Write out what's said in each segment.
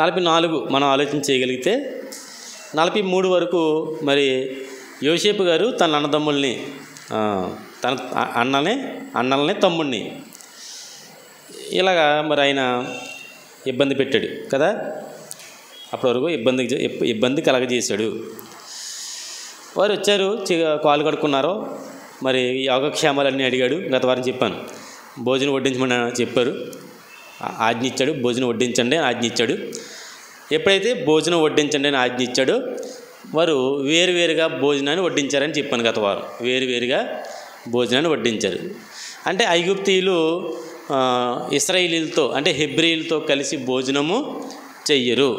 44 మనం ఆలోచన చేయగలిగితే 43 వరకు మరి యోసేపు గారు తన అన్నదమ్ముల్ని తన అన్నల్ని తమ్ముడిని ఇలాగా మరి ఆయన ఇబ్బంది పెట్టాడు కదా. అప్పటి వరకు ఇబ్బంది కలగజేశాడు. వారు వచ్చారు, కాలు కడుక్కున్నారు, మరి యోగక్షేమాలన్నీ అడిగాడు. గత వారం చెప్పాను, భోజనం వడ్డించమని చెప్పారు, ఆజ్ఞ ఇచ్చాడు. భోజనం వడ్డించండి అని ఆజ్ఞ ఇచ్చాడు. ఎప్పుడైతే భోజనం వడ్డించండి అని ఆజ్ఞ ఇచ్చాడో వారు వేరువేరుగా భోజనాన్ని వడ్డించారని చెప్పాను గత వారం. వేరువేరుగా భోజనాన్ని వడ్డించారు. అంటే ఐగుప్తీయులు ఇశ్రాయేలీలతో అంటే హెబ్రీయులతో కలిసి భోజనము చెయ్యరు.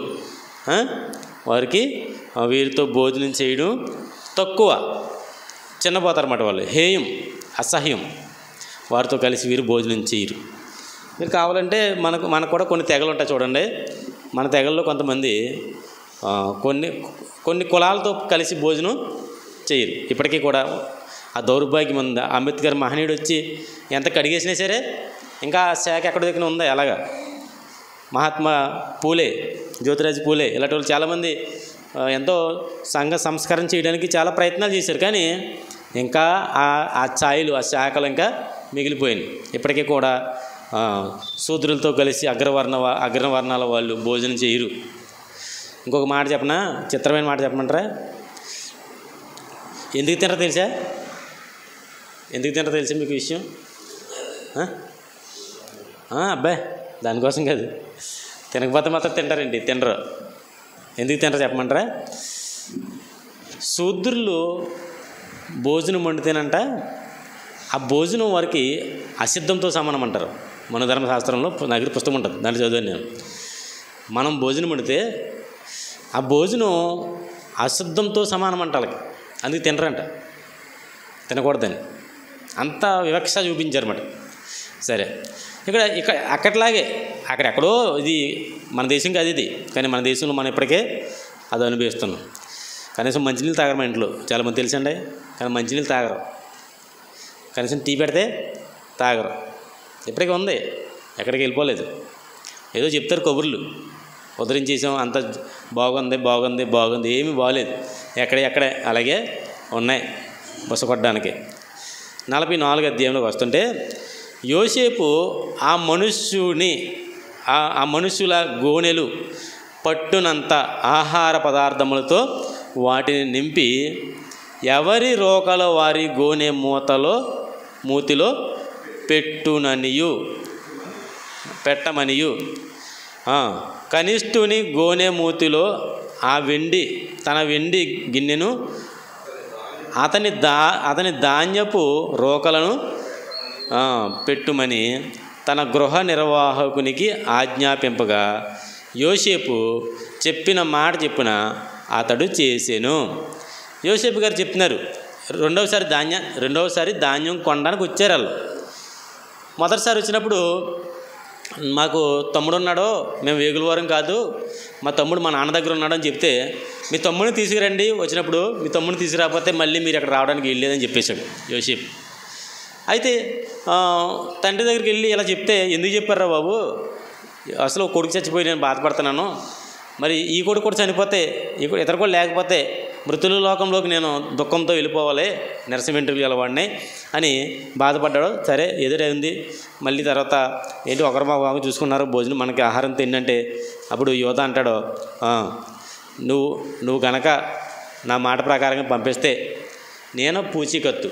వారికి వీరితో భోజనం చేయడం తక్కువ, చిన్నపోతారన్నమాట. వాళ్ళు హేయం, అసహ్యం. వారితో కలిసి వీరు భోజనం చేయరు. మీరు కావాలంటే మనకు కూడా కొన్ని తెగలు ఉంటాయి చూడండి. మన తెగల్లో కొంతమంది కొన్ని కులాలతో కలిసి భోజనం చేయరు. ఇప్పటికీ కూడా ఆ దౌర్భాగ్యం ఉంది. అంబేద్కర్ మహనీయుడు వచ్చి ఎంత కడిగేసినా సరే ఇంకా శాఖ ఎక్కడ దగ్గర ఉందా అలాగా. మహాత్మా పూలే, జ్యోతిరాజ్ పూలే ఇలాంటి వాళ్ళు చాలామంది ఎంతో సంఘ సంస్కరణ చేయడానికి చాలా ప్రయత్నాలు చేశారు. కానీ ఇంకా ఆ ఛాయలు, ఆ శాఖలు ఇంకా మిగిలిపోయినాయి. ఇప్పటికీ కూడా శూద్రులతో కలిసి అగ్రవర్ణాల వాళ్ళు భోజనం చేయరు. ఇంకొక మాట చెప్పనా, చిత్రమైన మాట చెప్పమంటారా? ఎందుకు తినరో తెలుసా? ఎందుకు తినరో తెలుసా మీకు విషయం? అబ్బాయి దానికోసం కాదు, తినకపోతే మాత్రం తింటారండి. తినరు. ఎందుకు తినరు చెప్పమంటారా? శూద్రులు భోజనం వండితేనంట ఆ భోజనం వారికి అసిద్ధంతో సమానం అంటారు. మన ధర్మశాస్త్రంలో నా దగ్గర పుస్తకం ఉంటుంది, దాంట్లో చదివాను నేను. మనం భోజనం వండితే ఆ భోజనం అశుద్ధంతో సమానం అంట వాళ్ళకి. అందుకు తినరంట, తినకూడదని అంత వివక్ష చూపించారన్నమాట. సరే, అక్కట్లాగే అక్కడెక్కడో ఇది మన దేశం కాదు ఇది, కానీ మన దేశంలో మనం ఇప్పటికే అది అనుభవిస్తున్నాం. కనీసం మంచినీళ్ళు తాగరు మా ఇంట్లో, చాలామంది తెలుసండి. కానీ మంచినీళ్ళు తాగరు, కనీసం టీ పెడితే తాగరు. ఇప్పటికీ ఉంది, ఎక్కడికి వెళ్ళిపోలేదు. ఏదో చెప్తారు కబుర్లు, ఉద్ధరించేసాం, అంత బాగుంది బాగుంది బాగుంది, ఏమీ బాగలేదు. ఎక్కడే అలాగే ఉన్నాయి బస కొట్టడానికి. 44 అధ్యాయంలోకి వస్తుంటే యోసేపు ఆ మనుష్యుల గోనెలు పట్టునంత ఆహార పదార్థములతో వాటిని నింపి ఎవరి రోకల వారి గోనె మూతిలో పెట్టమనియు కనిష్ఠుని గోనె మూతిలో తన వెండి గిన్నెను అతని ధాన్యపు రోకలను పెట్టుమని తన గృహ నిర్వాహకునికి ఆజ్ఞాపింపగా యోసేపు చెప్పిన మాట చెప్పున అతడు చేసెను. యోసేపు గారు చెప్తున్నారు, రెండవసారి ధాన్యం కొనడానికి వచ్చారు వాళ్ళు. మొదటిసారి వచ్చినప్పుడు మాకు తమ్ముడు ఉన్నాడో, మేము వేగులవారం కాదు, మా తమ్ముడు మా నాన్న దగ్గర ఉన్నాడు అని చెప్తే, మీ తమ్ముడిని తీసుకురండి, వచ్చినప్పుడు మీ తమ్ముడిని తీసుకురాకపోతే మళ్ళీ మీరు అక్కడ రావడానికి వెళ్ళలేదని చెప్పేశాడు యోసేపు. అయితే తండ్రి దగ్గరికి వెళ్ళి ఇలా చెప్తే, ఎందుకు చెప్పారా బాబు, అసలు కొడుకు చచ్చిపోయి నేను బాధపడుతున్నాను, మరి ఈ కొడుకు కూడా చనిపోతే, ఇతర కూడా లేకపోతే మృతుల లోకంలోకి నేను దుఃఖంతో వెళ్ళిపోవాలి, నిరసన వెంట్రుకలు గలవాడిని అని బాధపడ్డాడు. సరే ఎదురైంది. మళ్ళీ తర్వాత ఏంటి ఒకరు బాగా చూసుకున్నారు, భోజనం మనకి ఆహారం తిండంటే అప్పుడు యువత అంటాడు, నువ్వు గనక నా మాట ప్రకారంగా పంపిస్తే నేను పూచీకత్తు,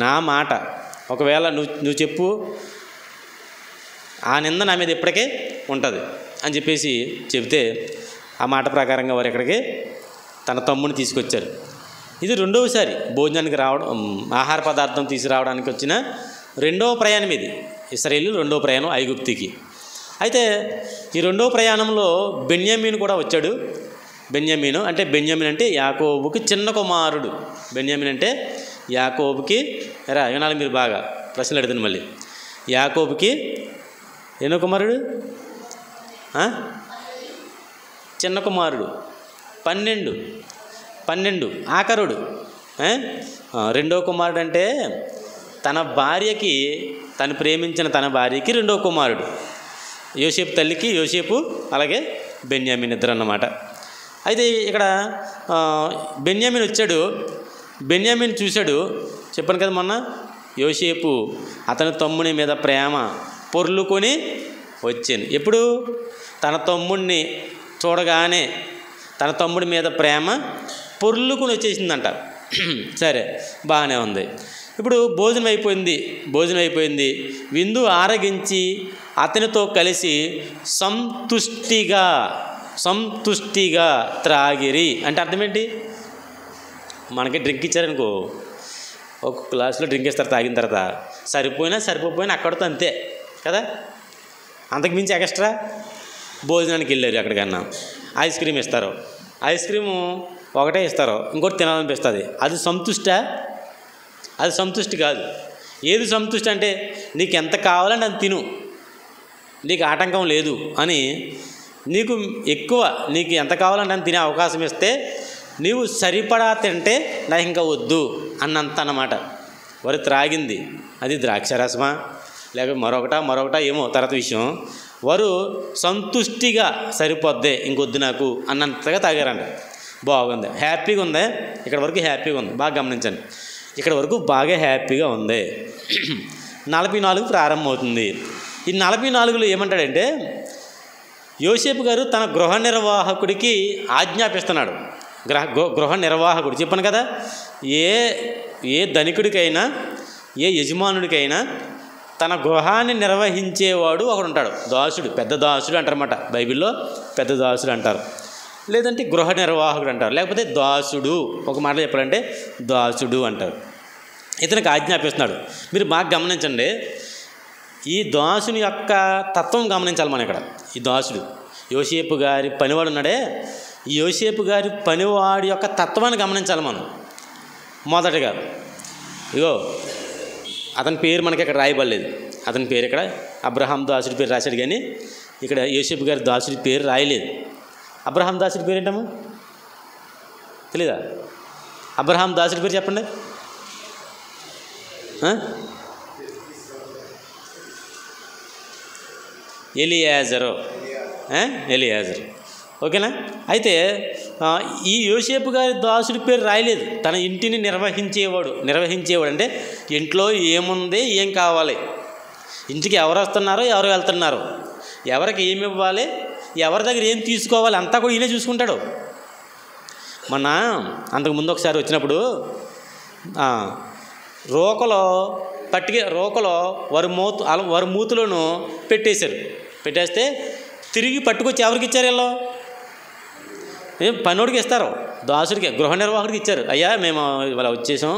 నా మాట ఒకవేళ నువ్వు చెప్పు, ఆ నింద నా మీద ఇప్పటికే ఉంటుంది అని చెప్పేసి చెబితే ఆ మాట ప్రకారంగా వారు ఎక్కడికి తన తమ్ముని తీసుకొచ్చారు. ఇది రెండవసారి భోజనానికి రావడం, ఆహార పదార్థం తీసుకురావడానికి వచ్చిన రెండవ ప్రయాణం ఇది. ఇశ్రాయేలు రెండవ ప్రయాణం ఐగుప్తికి. అయితే ఈ రెండవ ప్రయాణంలో బెన్యామీను కూడా వచ్చాడు. బెన్యామీను అంటే యాకోబుకి చిన్న కుమారుడు. బెన్యామీన్ అంటే యాకోబుకి వినాలి మీరు బాగా, ప్రశ్నలు అడుగుతుంది మళ్ళీ. యాకోబుకి ఎన్నో కుమారుడు? చిన్న కుమారుడు. 12 ఆఖరుడు. రెండో కుమారుడు అంటే తను ప్రేమించిన తన భార్యకి రెండో కుమారుడు. యోసేపు తల్లికి యోసేపు అలాగే బెన్యామీన్ ఇద్దరు అన్నమాట. అయితే ఇక్కడ బెన్యామీన్ వచ్చాడు, బెన్యామీన్ చూశాడు. చెప్పాను కదా మొన్న, యోసేపు అతని తమ్ముని మీద ప్రేమ పొర్లుకొని వచ్చాను. ఎప్పుడు తన తమ్ముడిని చూడగానే తన తమ్ముడి మీద ప్రేమ పొర్లుకొని వచ్చేసిందంట. సరే, బాగానే ఉంది. ఇప్పుడు భోజనం అయిపోయింది. విందు ఆరగించి అతనితో కలిసి సంతుష్టిగా త్రాగిరి. అంటే అర్థం ఏంటి? మనకి డ్రింక్ ఇచ్చారనుకో, ఒక గ్లాసులో డ్రింక్ ఇస్తారు, తాగిన తర్వాత సరిపోయినా అక్కడితో అంతే కదా, అంతకుమించి ఎక్స్ట్రా. భోజనానికి వెళ్ళారు, ఎక్కడికన్నా ఐస్ క్రీమ్ ఇస్తారు, ఐస్ క్రీము ఒకటే ఇస్తారు, ఇంకోటి తినాలనిపిస్తుంది. అది సంతుష్టి కాదు. ఏది సంతుష్టి అంటే నీకు ఎంత కావాలంటే అంత తిను, నీకు ఆటంకం లేదు అని, నీకు ఎంత కావాలంటే అంత తినే అవకాశం ఇస్తే నీవు సరిపడా తింటే నాకు ఇంకా వద్దు అన్నంత అన్నమాట. వారు త్రాగింది అది ద్రాక్షరసమా లేక మరొకట ఏమో తర్వాత విషయం. వారు సంతుష్టిగా సరిపోద్దే, ఇంకొద్దు నాకు అన్నంతగా తాగారంట. బాగుంది, హ్యాపీగా ఉంది. ఇక్కడ వరకు హ్యాపీగా ఉంది, బాగా గమనించండి. ఇక్కడ వరకు బాగా హ్యాపీగా ఉంది. 44 ప్రారంభమవుతుంది. ఈ 44లో ఏమంటాడంటే, యోసేపు గారు తన గృహ నిర్వాహకుడికి ఆజ్ఞాపిస్తున్నాడు. గృహ నిర్వాహకుడు చెప్పాను కదా, ఏ ధనికుడికైనా ఏ యజమానుడికైనా తన గృహాన్ని నిర్వహించేవాడు ఒకడు ఉంటాడు. దాసుడు, పెద్ద దాసుడు అంటారన్నమాట. బైబిల్లో పెద్ద దాసుడు అంటారు, లేదంటే గృహ నిర్వాహకుడు అంటారు, లేకపోతే దాసుడు. ఒక మాటలో చెప్పాలంటే దాసుడు అంటారు. ఇతనికి ఆజ్ఞాపిస్తున్నాడు. మీరు బాగా గమనించండి, ఈ దాసుని యొక్క తత్వం గమనించాలి మనం ఇక్కడ. ఈ దాసుడు యోసేపు గారి పనివాడు ఉన్నాడే, ఈ యోసేపు గారి పనివాడి యొక్క తత్వాన్ని గమనించాలి మనం. మొదటగా ఇగో అతని పేరు మనకి ఇక్కడ రాయబడలేదు. అతని పేరు ఇక్కడ అబ్రహాం దాసుడి పేరు రాశాడు, కానీ ఇక్కడ యోసేపు గారి దాసుడి పేరు రాయలేదు. అబ్రహాం దాసుడి పేరు ఏంటమ్మా తెలీదా? అబ్రహాం దాసుడి పేరు చెప్పండి. ఎలియాజరు. ఓకేనా? అయితే ఈ యోసేపు గారి దాసుడి పేరు రాయలేదు. తన ఇంటిని నిర్వహించేవాడు అంటే ఇంట్లో ఏముంది, ఏం కావాలి, ఇంటికి ఎవరు వస్తున్నారో ఎవరు వెళ్తున్నారో, ఎవరికి ఏమి ఇవ్వాలి, ఎవరి దగ్గర ఏం తీసుకోవాలి, అంతా కూడా ఈయనే చూసుకుంటాడు. మొన్న అంతకుముందు ఒకసారి వచ్చినప్పుడు రోకలో వారి మూతులను పెట్టేస్తే తిరిగి పట్టుకొచ్చి ఎవరికి ఇచ్చారు? వీళ్ళు పనోడికి ఇస్తారు, దాసుడికి, గృహ నిర్వాహకుడికి ఇచ్చారు. అయ్యా మేము ఇవాళ వచ్చేసాం,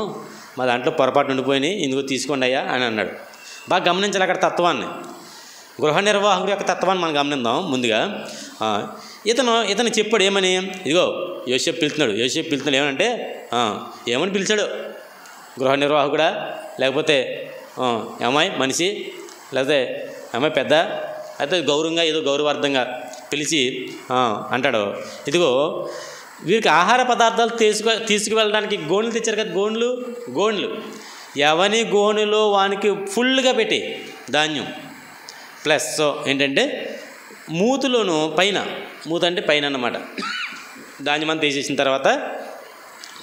మా దాంట్లో పొరపాటు ఉండిపోయినాయి, ఇందుకు తీసుకోండి అయ్యా అని అన్నాడు. బాగా గమనించాలి అక్కడ తత్వాన్ని, గృహ నిర్వాహకుడి యొక్క తత్వాన్ని మనం గమనిద్దాం. ముందుగా ఇతను చెప్పాడు ఏమని, ఇదిగో యోసేపు పిలుతున్నాడు ఏమనంటే, ఏమని పిలిచాడు? గృహ నిర్వాహకుడా, లేకపోతే ఏమాయి మనిషి, లేకపోతే ఏమాయి పెద్ద, అయితే గౌరవంగా ఏదో గౌరవార్థంగా పిలిచి అంటాడు, ఇదిగో వీరికి ఆహార పదార్థాలు తీసుకువెళ్ళడానికి గోణులు తెచ్చారు కదా, గోణులు ఎవని గోణులో వానికి ఫుల్గా పెట్టి ధాన్యం ప్లస్ ఏంటంటే మూతులోను మూత అంటే పైన అన్నమాట. ధాన్యం అంతా తీసేసిన తర్వాత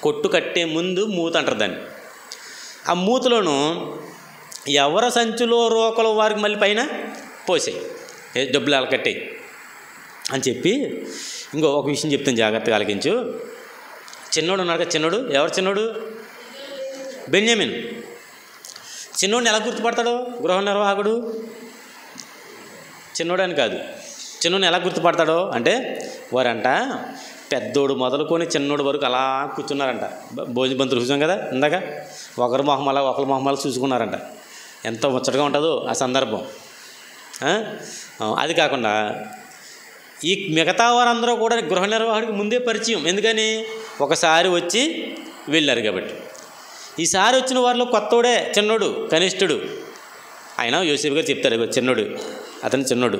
కొట్టు కట్టే ముందు మూత అంటారు దాన్ని. ఆ మూతలోను ఎవరి సంచులో రోకలు వారికి మళ్ళీ పైన పోసాయి, డబ్బులు అలా కట్టాయి అని చెప్పి ఇంకో ఒక విషయం చెప్తాను, జాగ్రత్తగా ఆలకించు. చిన్నోడు ఉన్నాడు కదా, ఎవరు చిన్నోడు? బెన్యామీన్. చిన్నోడిని ఎలా గుర్తుపడతాడు గృహ నిర్వాహకుడు? చిన్నోడు అని కాదు, చిన్నోడిని ఎలా గుర్తుపడతాడో అంటే, వారంట పెద్దోడు మొదలుకొని చిన్నోడు వరకు అలా కూర్చున్నారంట. భోజన బంతులు చూసాం కదా ఇందాక, ఒకరి మొహమాల చూసుకున్నారంట. ఎంత ముచ్చటగా ఉంటుందో ఆ సందర్భం. అది కాకుండా ఈ మిగతా వారందరూ కూడా గృహ నిర్వాహకుడికి ముందే పరిచయం. ఎందుకని? ఒకసారి వచ్చి వెళ్ళారు కాబట్టి. ఈసారి వచ్చిన వారిలో కొత్తోడే చిన్నోడు, కనిష్ఠుడు. ఆయన యోసేపు గారు చెప్తారు, అతను చిన్నోడు.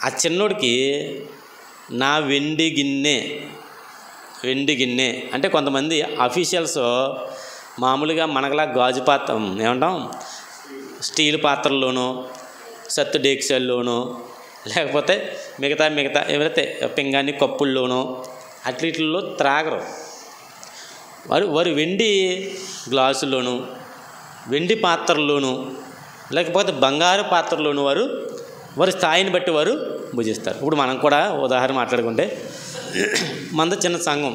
ఆ చిన్నోడికి నా వెండి గిన్నె అంటే కొంతమంది అఫీషియల్స్ మామూలుగా మనగలా గాజు పాత్ర ఏమంటాం, స్టీల్ పాత్రల్లోనూ సత్తు డేక్షల్లోనో లేకపోతే మిగతా ఎవరైతే పింగాణి కప్పుల్లోనో అట్లీట్లో త్రాగరు. వారు వెండి గ్లాసుల్లోనూ వెండి పాత్రల్లోనూ లేకపోతే బంగారు పాత్రలోనూ వారి స్థాయిని బట్టి వారు భుజిస్తారు. ఇప్పుడు మనం కూడా ఉదాహరణ మాట్లాడుకుంటే మనది చిన్న సంఘం,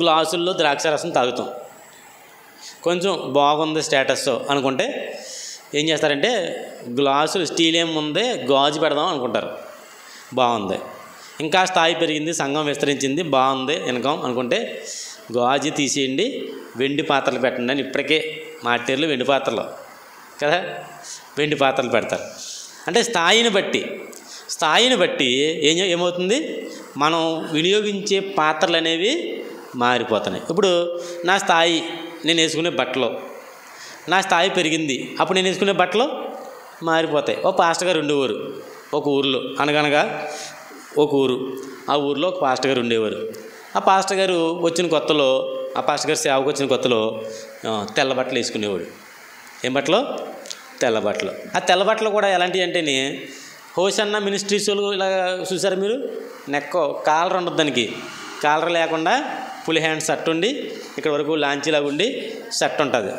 గ్లాసుల్లో ద్రాక్షారసం తాగుతాం. కొంచెం బాగుంది స్టేటస్ అనుకుంటే ఏం చేస్తారంటే గ్లాసులు స్టీల్ ఏముంది గాజు పెడదాం అనుకుంటారు. బాగుంది, ఇంకా స్థాయి పెరిగింది, సంఘం విస్తరించింది, బాగుంది ఇన్కమ్ అనుకుంటే గాజు తీసేయండి, వెండి పాత్రలు పెట్టండి అని ఇప్పటికే మాటేర్లు వెండి పాత్రలు కదా, వెండి పాత్రలు పెడతారు. అంటే స్థాయిని బట్టి ఏమవుతుంది, మనం వినియోగించే పాత్రలు అనేవి మారిపోతున్నాయి. ఇప్పుడు నా స్థాయి, నేను వేసుకునే బట్టలు, నా స్థాయి పెరిగింది, అప్పుడు నేను వేసుకునే బట్టలు మారిపోతాయి. ఓ పాస్టర్ గారు ఉండేవారు ఒక ఊరిలో, అనగనగా ఒక ఊరు, ఆ ఊరిలో ఒక పాస్టర్ గారు ఉండేవారు. ఆ పాస్టర్ గారు వచ్చిన కొత్తలో, ఆ పాస్టర్ గారు సేవకు వచ్చిన కొత్తలో తెల్ల బట్టలు వేసుకునేవాడు. ఏం బట్టలు? తెల్ల బట్టలు. ఆ తెల్ల బట్టలు కూడా ఎలాంటివి అంటేనే హోసన్న మినిస్ట్రీస్ ఇలా చూసారా మీరు, నెక్క కాలర్ ఉండదు, దానికి కాలర్ లేకుండా ఫుల్ హ్యాండ్ షర్ట్ ఉండి ఇక్కడ వరకు లాంచీలాగా ఉండి షర్ట్ ఉంటుంది,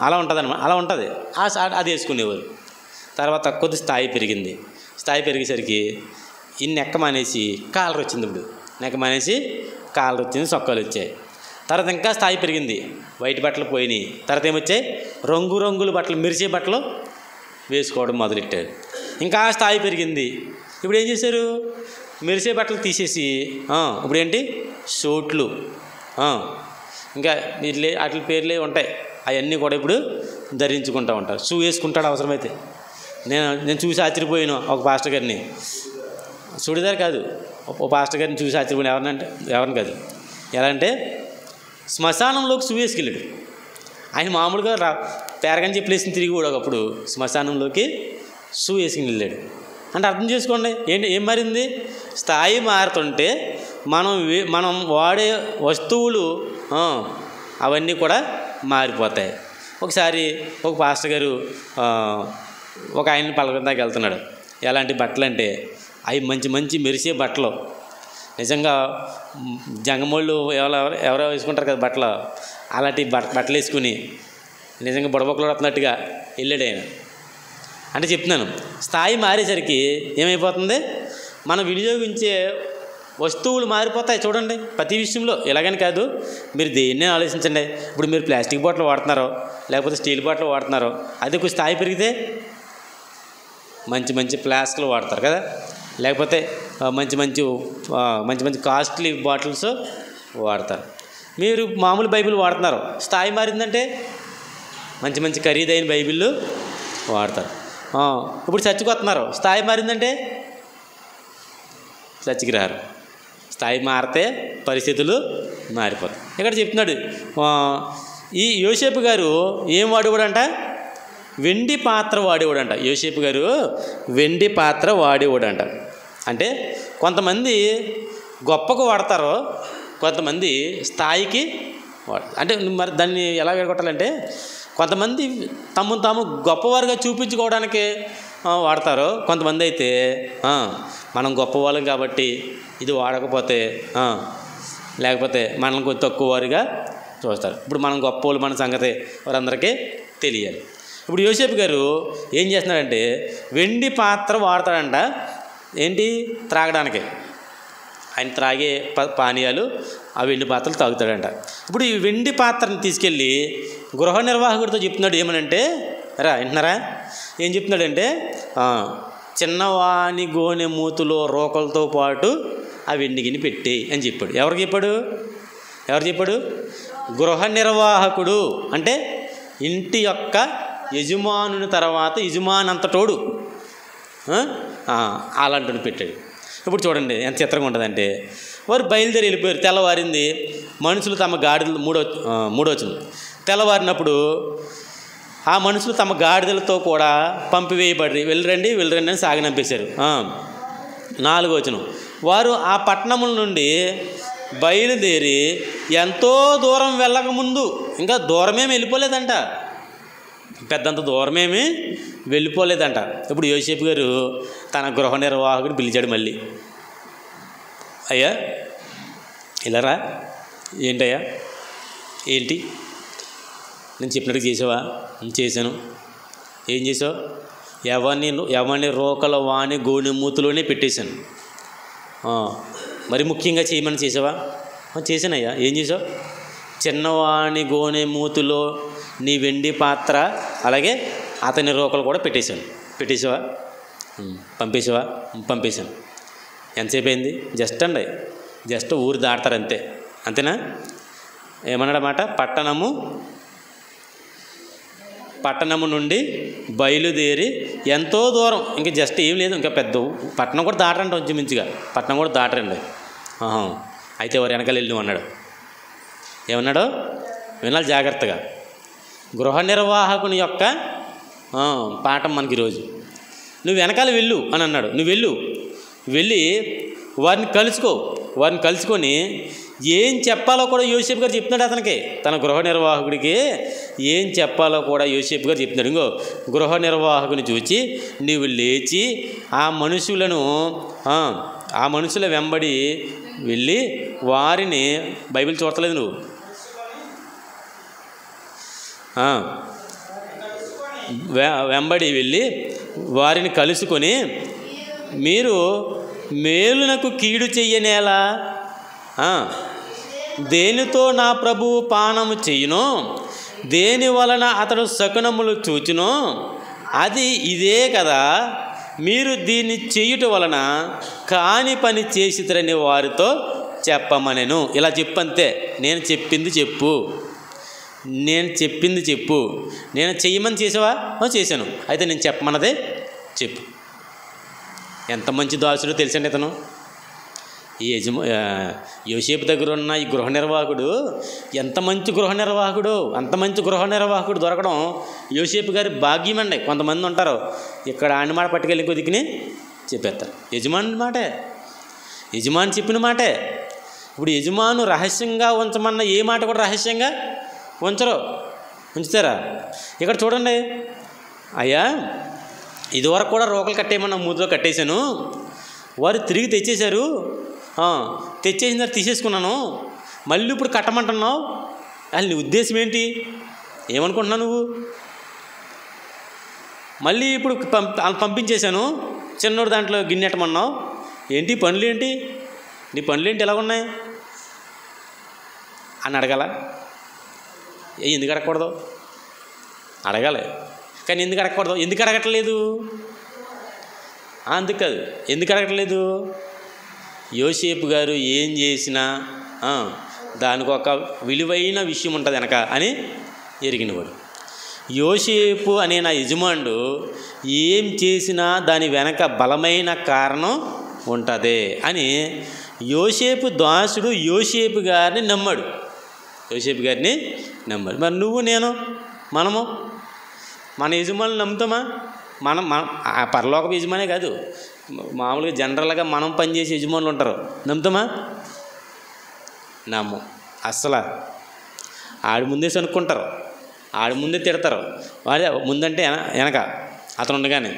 అలా ఉంటుంది అనమాట. అలా ఉంటుంది అది వేసుకునేవారు. తర్వాత కొద్ది స్థాయి పెరిగేసరికి ఈ నెక్క మానేసి కాలర్ వచ్చింది. ఇప్పుడు నెక్క మానేసి కాలర్ వచ్చింది, సొక్కాలు వచ్చాయి. తర్వాత ఇంకా స్థాయి పెరిగింది, వైట్ బట్టలు పోయినాయి. తర్వాత ఏమొచ్చాయి, రంగుల బట్టలు, మెరిసే బట్టలు వేసుకోవడం మొదలెట్టారు. ఇంకా స్థాయి పెరిగింది. ఇప్పుడు ఏం చేశారు, మెరిసే బట్టలు తీసేసి ఇప్పుడు ఏంటి, షూట్లు, ఇంకా వాటి పేర్లే ఉంటాయి, అవన్నీ కూడా ఇప్పుడు ధరించుకుంటూ ఉంటారు. షూ వేసుకుంటాడు అవసరమైతే. నేను చూసి ఆశ్చర్యపోయాను ఒక పాస్టర్ గారిని, చూడిదారు కాదు, ఒక పాస్టర్ గారిని చూసి ఆశ్చర్యపోయిన. ఎవరిని కాదు, ఎలా అంటే శ్మశానంలోకి షూ వేసుకెళ్ళాడు. ఆయన మామూలుగా పేరగాని చెప్పలేసిన తిరిగి కూడా ఒకప్పుడు శ్మశానంలోకి షూ వేసుకుని వెళ్ళాడు. అంటే అర్థం చేసుకోండి, ఏం మారింది, స్థాయి మారుతుంటే మనం వాడే వస్తువులు అవన్నీ కూడా మారిపోతాయి. ఒకసారి ఒక పాస్టర్ గారు ఒక ఆయన్ని పలకరిందాక వెళ్తున్నాడు. ఎలాంటి బట్టలు అంటే అవి మంచి మెరిసే బట్టలు, నిజంగా జంగమోళ్ళు ఎవరో వేసుకుంటారు కదా బట్టలు, అలాంటి బట్టలు వేసుకుని నిజంగా బుడబొక్కలు వస్తున్నట్టుగా వెళ్ళాడు ఆయన. అంటే చెప్తున్నాను, స్థాయి మారేసరికి ఏమైపోతుంది, మనం వినియోగించే వస్తువులు మారిపోతాయి. చూడండి ప్రతి విషయంలో, ఎలాగని కాదు, మీరు దేన్నే ఆలోచించండి. ఇప్పుడు మీరు ప్లాస్టిక్ బాటిల్ వాడుతున్నారో లేకపోతే స్టీల్ బాటిల్ వాడుతున్నారో, అది కొంచెం స్థాయి పెరిగితే మంచి ఫ్లాస్క్లు వాడతారు కదా, లేకపోతే మంచి కాస్ట్లీ బాటిల్స్ వాడతారు. మీరు మామూలు బైబిల్ వాడుతున్నారు, స్థాయి మారిందంటే మంచి ఖరీదైన బైబిళ్ళు వాడతారు. ఇప్పుడు చర్చికి వస్తున్నారు, స్థాయి మారిందంటే చర్చికి రారు. స్థాయి మారితే పరిస్థితులు మారిపోతాయి. ఇక్కడ చెప్తున్నాడు, ఈ యోసేపు గారు ఏం వాడేవాడంట, వెండి పాత్ర వాడేవాడంట. యోసేపు గారు వెండి పాత్ర వాడేవాడంట. అంటే కొంతమంది గొప్పకు వాడతారో, కొంతమంది స్థాయికి అంటే మరి దాన్ని ఎలా విడగొట్టాలంటే, కొంతమంది తాము గొప్పవారుగా చూపించుకోవడానికి వాడతారు. కొంతమంది అయితే మనం గొప్పవాళ్ళం కాబట్టి ఇది వాడకపోతే లేకపోతే మనల్ని కొంచెం తక్కువ వారిగా చూస్తారు. ఇప్పుడు మనం గొప్పవాళ్ళు, మన సంగతి వారందరికీ తెలియాలి. ఇప్పుడు యోసేపు గారు ఏం చేస్తున్నాడంటే వెండి పాత్ర వాడతాడంట. ఏంటి, త్రాగడానికి. ఆయన త్రాగే పానీయాలు ఆ వెండి పాత్రలు తాగుతాడంట. ఇప్పుడు ఈ వెండి పాత్రని తీసుకెళ్ళి గృహ నిర్వాహకుడితో చెప్తున్నాడు. ఏమనంటే, వింటున్నారా, ఏం చెప్తున్నాడంటే, చిన్నవాని గోనె మూతులో రోకలతో పాటు ఆ వెండి గిన్నె పెట్టేయి అని చెప్పాడు. ఎవరు చెప్పాడు? గృహ నిర్వాహకుడు. అంటే ఇంటి యొక్క యజమానుని తర్వాత యజమానంతటోడు అలాంటి పెట్టాడు. ఇప్పుడు చూడండి ఎంత చిత్రంగా ఉంటుందంటే, వారు బయలుదేరి వెళ్ళిపోయారు. తెల్లవారింది, మనుషులు తమ గాడిదలు మూడోచనం తెల్లవారినప్పుడు ఆ మనుషులు తమ గాడిదలతో కూడా పంపివేయబడి వెళ్ళరండి అని సాగనంపేశారు. 4వ వచనం, వారు ఆ పట్టణముల నుండి బయలుదేరి ఎంతో దూరం వెళ్ళకముందు, ఇంకా దూరమేమి వెళ్ళిపోలేదంట, పెద్దంత దూరమేమి వెళ్ళిపోలేదంట. ఇప్పుడు యోసేపు గారు తన గృహ నిర్వాహకుడిని పిలిచాడు మళ్ళీ. అయ్యా ఇలారా, ఏంటయ్యా, ఏంటి నేను చెప్పినట్టు చేసావా? చేశాను. ఏం చేసావు? ఎవరిని రోకల వాణి గోనెమూతిలోనే పెట్టేశాను. మరి ముఖ్యంగా చేయమని చేసావా? చేశానయ్యా. ఏం చేసావు? చిన్నవాణి గోనెమూతిలో నీ వెండి పాత్ర అలాగే అతని రోకలు కూడా పెట్టేశాను. పెట్టేసావా? పంపేసావా? పంపేశాను. ఎంతసేపు అయింది? జస్ట్ ఊరు దాడతారు అంతే. అంతేనా? ఏమన్నాడన్నమాట, పట్టణము నుండి బయలుదేరి ఎంతో దూరం, ఇంకా జస్ట్ ఏం లేదు, ఇంకా పెద్ద పట్టణం కూడా దాటరండి, కొంచెం మించిగా పట్టణం కూడా దాటరండి. అయితే వారు వెనకాల వెళ్ళి అన్నాడు. ఏమన్నాడు వినాలి జాగ్రత్తగా. గృహ నిర్వాహకుని యొక్క పాఠం మనకి ఈరోజు. నువ్వు వెనకాల వెళ్ళు అని అన్నాడు. నువ్వు వెళ్ళి వారిని కలుసుకొని ఏం చెప్పాలో కూడా యోసేపు గారు చెప్తున్నాడు అతనికి. తన గృహ నిర్వాహకుడికి ఏం చెప్పాలో కూడా యోసేపు గారు చెప్తున్నాడు. ఇంకో గృహ నిర్వాహకుని చూచి నీవు లేచి ఆ మనుషుల వెంబడి వెళ్ళి వారిని, బైబిల్ చూడలేదు నువ్వు, వెంబడి వెళ్ళి వారిని కలుసుకొని మీరు మేలునకు కీడు చెయ్యనేలా, దేనితో నా ప్రభువు పానము చెయ్యునో, దేని వలన అతడు శకునములు చూచునో అది ఇదే కదా, మీరు దీన్ని చేయుట వలన కాని పని చేసిరని వారితో చెప్పమనెను. ఇలా చెప్పంతే. నేను చెప్పింది చెప్పు. నేను చెయ్యమని చేసావా? చేశాను. అయితే నేను చెప్పమన్నదే చెప్పు. ఎంత మంచి దాసుడు తెలుసండి ఇతను. ఈ యోసేపు దగ్గర ఉన్న ఈ గృహ నిర్వాహకుడు ఎంత మంచి గృహ నిర్వాహకుడు. అంత మంచి గృహ నిర్వాహకుడు దొరకడం యోసేపు గారి భాగ్యం అండి. కొంతమంది ఉంటారు ఇక్కడ ఆని మాట పట్టుకెళ్ళి కొద్దికి చెప్పేస్తారు. యజమాని చెప్పిన మాటే. ఇప్పుడు యజమాను రహస్యంగా ఉంచమన్న ఏ మాట కూడా రహస్యంగా ఉంచుతారా? ఇక్కడ చూడండి, అయ్యా ఇదివరకు కూడా రోకలు కట్టేయమన్నా మూతిలో కట్టేశాను, వారు తిరిగి తెచ్చేశారు, తెచ్చేసిన తర్వాత తీసేసుకున్నాను, మళ్ళీ ఇప్పుడు కట్టమంటున్నావు, అసలు నీ ఉద్దేశం ఏంటి? ఏమనుకుంటున్నావు నువ్వు? మళ్ళీ ఇప్పుడు పంపించేశాను, చిన్నోడు దాంట్లో గిన్నెట్టమన్నావు, ఏంటి పనులు ఏంటి, నీ పనులు ఏంటి, ఎలా ఉన్నాయి అని అడగాల? ఎందుకు అడగకూడదు? అడగాలి. కానీ ఎందుకు అడగకూడదు? ఎందుకు అడగట్లేదు? అందుకు కాదు, ఎందుకు అడగట్లేదు? యోసేపు గారు ఏం చేసినా దానికి ఒక విలువైన విషయం ఉంటుంది వెనక అని ఎరిగినవాడు. యోసేపు అనే నా యజమానుడు ఏం చేసినా దాని వెనక బలమైన కారణం ఉంటుంది అని యోసేపు దాసుడు యోసేపు గారిని నమ్మాడు. మరి నువ్వు నేను మనము మన యజమానులు నమ్ముతామా? మన పరలోక యజమానే కాదు, మామూలుగా జనరల్గా మనం పనిచేసే యజమానులు ఉంటారు, నమ్ముతామా? నమ్ము అస్సలు. ఆడి ముందే సనుక్కుంటారు, ఆడి ముందే తిడతారు. వాడే ముందంటే వెనక అతను ఉండగానే,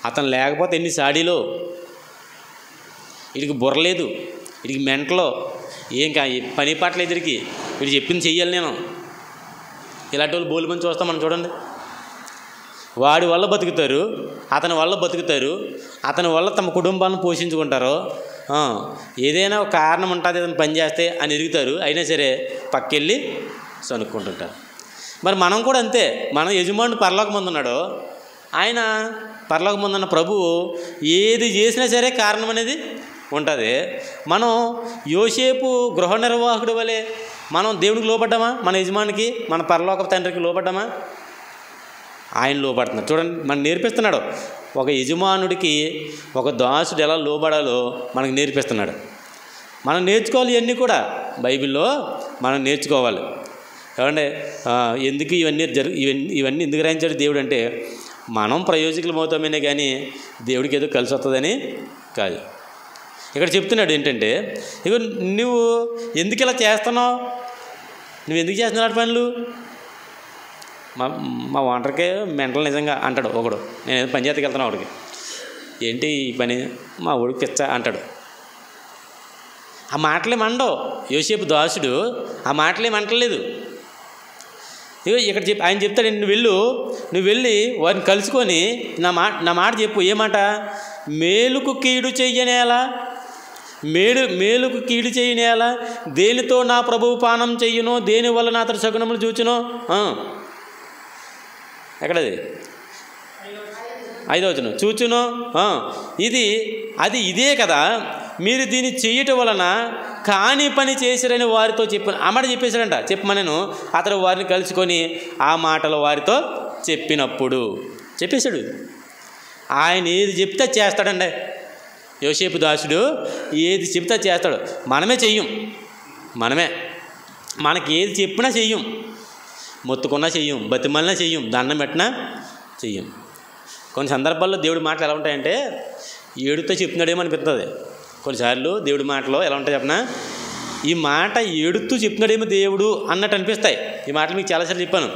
అతను లేకపోతే ఎన్ని సాడీలో, వీడికి బుర్రలేదు, వీడికి మెంటలో, ఏం పని పాటలేదు వీడికి, వీడు చెప్పింది చెయ్యాలి నేను. ఇలాంటి వాళ్ళు బోలు పని చూస్తాం మనం. చూడండి, వాడి వల్ల బతుకుతారు, అతని వల్ల బతుకుతారు, అతని వల్ల తమ కుటుంబాలను పోషించుకుంటారు. ఏదైనా ఒక కారణం ఉంటుంది ఏదైనా పని చేస్తే అని ఎరుగుతారు, అయినా సరే పక్కెళ్ళి సనుక్కుంటుంటారు. మరి మనం కూడా అంతే. మన యజమానుడు పరలోకమందు ఉన్నాడు, ఆయన పరలోకమందు ఉన్న ప్రభువు ఏది చేసినా సరే కారణం అనేది ఉంటుంది. మనం యోసేపు గృహ నిర్వాహకుడి వలె మనం దేవునికి లోపడ్డామా? మన యజమానికి, మన పరలోక తండ్రికి లోపడ్డామా? ఆయన లోపడుతున్నాడు. చూడండి, మనం నేర్పిస్తున్నాడు. ఒక యజమానుడికి ఒక దాసుడు ఎలా లోబడాలో మనకు నేర్పిస్తున్నాడు. మనం నేర్చుకోవాలి. ఇవన్నీ కూడా బైబిల్లో మనం నేర్చుకోవాలి. ఏమంటే ఎందుకు ఇవన్నీ ఎందుకు రాయించాడు దేవుడు అంటే, మనం ప్రయోజకులం అవుతామనే కానీ దేవుడికి ఏదో కలిసి వస్తుందని కాదు. ఇక్కడ చెప్తున్నాడు ఏంటంటే, ఇక నువ్వు ఎందుకు ఇలా చేస్తున్నావు, నువ్వు ఎందుకు చేస్తున్నావు పనులు, మా మా ఓనర్కే మెంటల్ నిజంగా అంటాడు ఒకడు. నేను ఏదో పంచాయతీకి వెళ్తున్నా వాడికి, ఏంటి ఈ పని, మా ఊడికి పిచ్చ అంటాడు. ఆ మాటలే మండవు. యోసేపు దాసుడు ఆ మాటలే మంటలేదు. ఇగో ఇక్కడ ఆయన చెప్తాడు, నువ్వు వెళ్ళి వారిని కలుసుకొని నా మాట చెప్పు. ఏ మాట? మేలుకు కీడు చెయ్యనేలా, మేలుకు కీడు చేయనేలా, దేనితో నా ప్రభువు పానం చెయ్యునో, దేని వల్ల నా అతడు శకునములు చూచునో. ఎక్కడది? 5వ వచనం. చూచునో ఇదే కదా, మీరు దీన్ని చేయటం వలన కాని పని చేశారని వారితో చెప్పాను. ఆ మాట చెప్పేశాడంట. చెప్పమనను అతడు వారిని కలుసుకొని ఆ మాటలు వారితో చెప్పినప్పుడు చెప్పేశాడు. ఆయన ఏది చెప్తే చేస్తాడండి. యోసేపు దాసుడు ఏది చెప్తే చేస్తాడు. మనమే చెయ్యం. మనకి ఏది చెప్పినా చెయ్యం. మొత్తుకున్నా చెయ్యం, బతిమల్నా చెయ్యం, దండం పెట్టినా చెయ్యం. కొన్ని సందర్భాల్లో దేవుడి మాటలు ఎలా ఉంటాయంటే ఏడుతో చెప్తున్నాడేమో అనిపిస్తుంది. కొన్నిసార్లు దేవుడి మాటలు ఎలా ఉంటాయి చెప్పనా, ఈ మాట ఏడుతూ చెప్తున్నాడేమో దేవుడు అన్నట్టు అనిపిస్తాయి. ఈ మాటలు మీకు చాలాసార్లు చెప్పాను.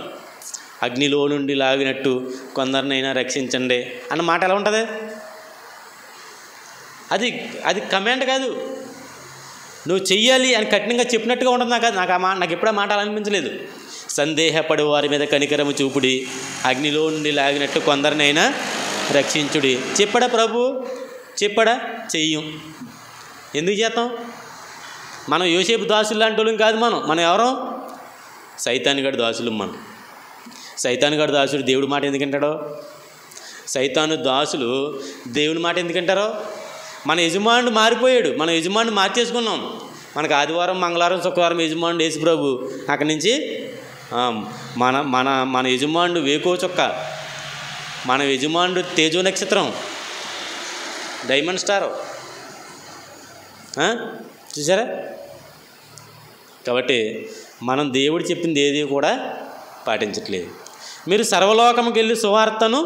అగ్నిలో నుండి లాగినట్టు కొందరినైనా రక్షించండి అన్న మాట ఎలా ఉంటుంది? అది కమాండ్ కాదు, నువ్వు చెయ్యాలి అని కఠినంగా చెప్పినట్టుగా ఉంటుంది. నాకు ఎప్పుడూ మాట అలా అనిపించలేదు. సందేహపడు వారి మీద కనికరము చూపుడి, అగ్నిలో నుండి లాగినట్టు కొందరినైనా రక్షించుడి. చెప్పడా ప్రభు? చెప్పడా? చెయ్యం. ఎందుకు చేస్తాం? మనం యోసేపు దాసులు లాంటి వాళ్ళం కాదు. మనం ఎవరో సైతానుగాడి దాసులు. సైతానుగాడి దాసుడు దేవుడి మాట ఎందుకు వింటాడో? సైతాను దాసులు దేవుడి మాట ఎందుకు వింటారో? మన యజమానుడు మారిపోయాడు. మనం యజమానుడు మార్చేసుకున్నాం. మనకు ఆదివారం, మంగళవారం, శుక్రవారం యజమానుడు యేసు ప్రభు. అక్కడి నుంచి మన యజమానుడు వేకో చుక్క, మన యజమానుడు తేజో నక్షత్రం, డైమండ్ స్టార్. చూసారా? కాబట్టి మనం దేవుడు చెప్పింది ఏది కూడా పాటించట్లేదు. మీరు సర్వలోకముకి వెళ్ళి సువార్తను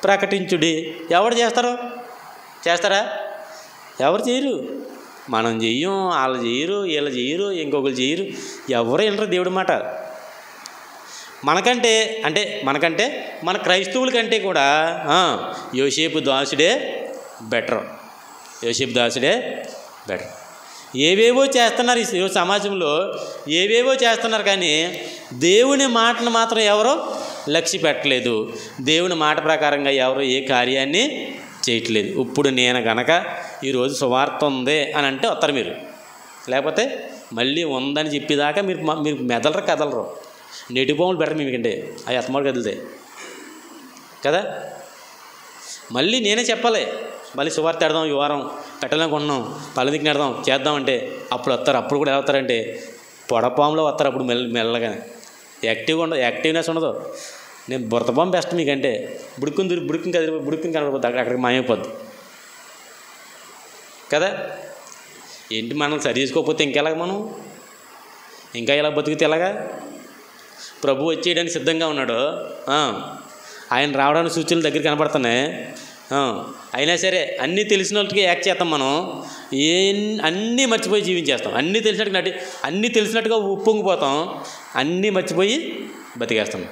ప్రకటించుడి. ఎవరు చేస్తారా? ఎవరు చేయరు. మనం చెయ్యం, వాళ్ళు చేయరు, వీళ్ళు చేయరు, ఇంకొకరు చేయరు. ఎవరు వినరు దేవుడి మాట. మనకంటే మన క్రైస్తవుల కంటే కూడా యోసేపు దాసుడే బెటర్. ఏవేవో చేస్తున్నారు ఈ సమాజంలో, ఏవేవో చేస్తున్నారు. కానీ దేవుని మాటను మాత్రం ఎవరో లక్ష్య పెట్టలేదు. దేవుని మాట ప్రకారంగా ఎవరో ఏ కార్యాన్ని చేయట్లేదు. ఇప్పుడు నేను గనక ఈరోజు సువార్త ఉంది అని అంటే వస్తారు మీరు, లేకపోతే మళ్ళీ ఉందని చెప్పేదాకా మీరు కదలరు. నెటి బొమ్మలు పెడతారు మీకంటే అవి అత్తమాడు కదులుతాయి కదా. మళ్ళీ నేనే చెప్పాలి, మళ్ళీ సువార్త పెడదాం, ఈ వారం పెట్టాలనుకుంటున్నాం, పల్లెదికి నెడదాం, చేద్దామంటే అప్పుడు వస్తారు. అప్పుడు కూడా ఎలా వస్తారంటే పొడపాములో వస్తారు. అప్పుడు మెల్లగానే యాక్టివ్నెస్ ఉండదు. నేను బురతపాము బెస్ట్ మీకంటే బుడుక్కుని కనపడిపోద్ది, అక్కడికి మాయమైపోద్ది కదా. ఏంటి మనం సరి చేసుకోకపోతే ఇంకా ఎలా బతుకుతే ఎలాగా? ప్రభు వచ్చేయడానికి సిద్ధంగా ఉన్నాడు. ఆయన రావడానికి సూచనలు దగ్గర కనపడుతున్నాయి. అయినా సరే అన్నీ తెలిసిన వాళ్ళకి యాక్ట్ చేస్తాం. మనం అన్నీ మర్చిపోయి జీవించేస్తాం. అన్నీ తెలిసినట్టుగా ఉప్పొంగిపోతాం. అన్నీ మర్చిపోయి బతికేస్తాం.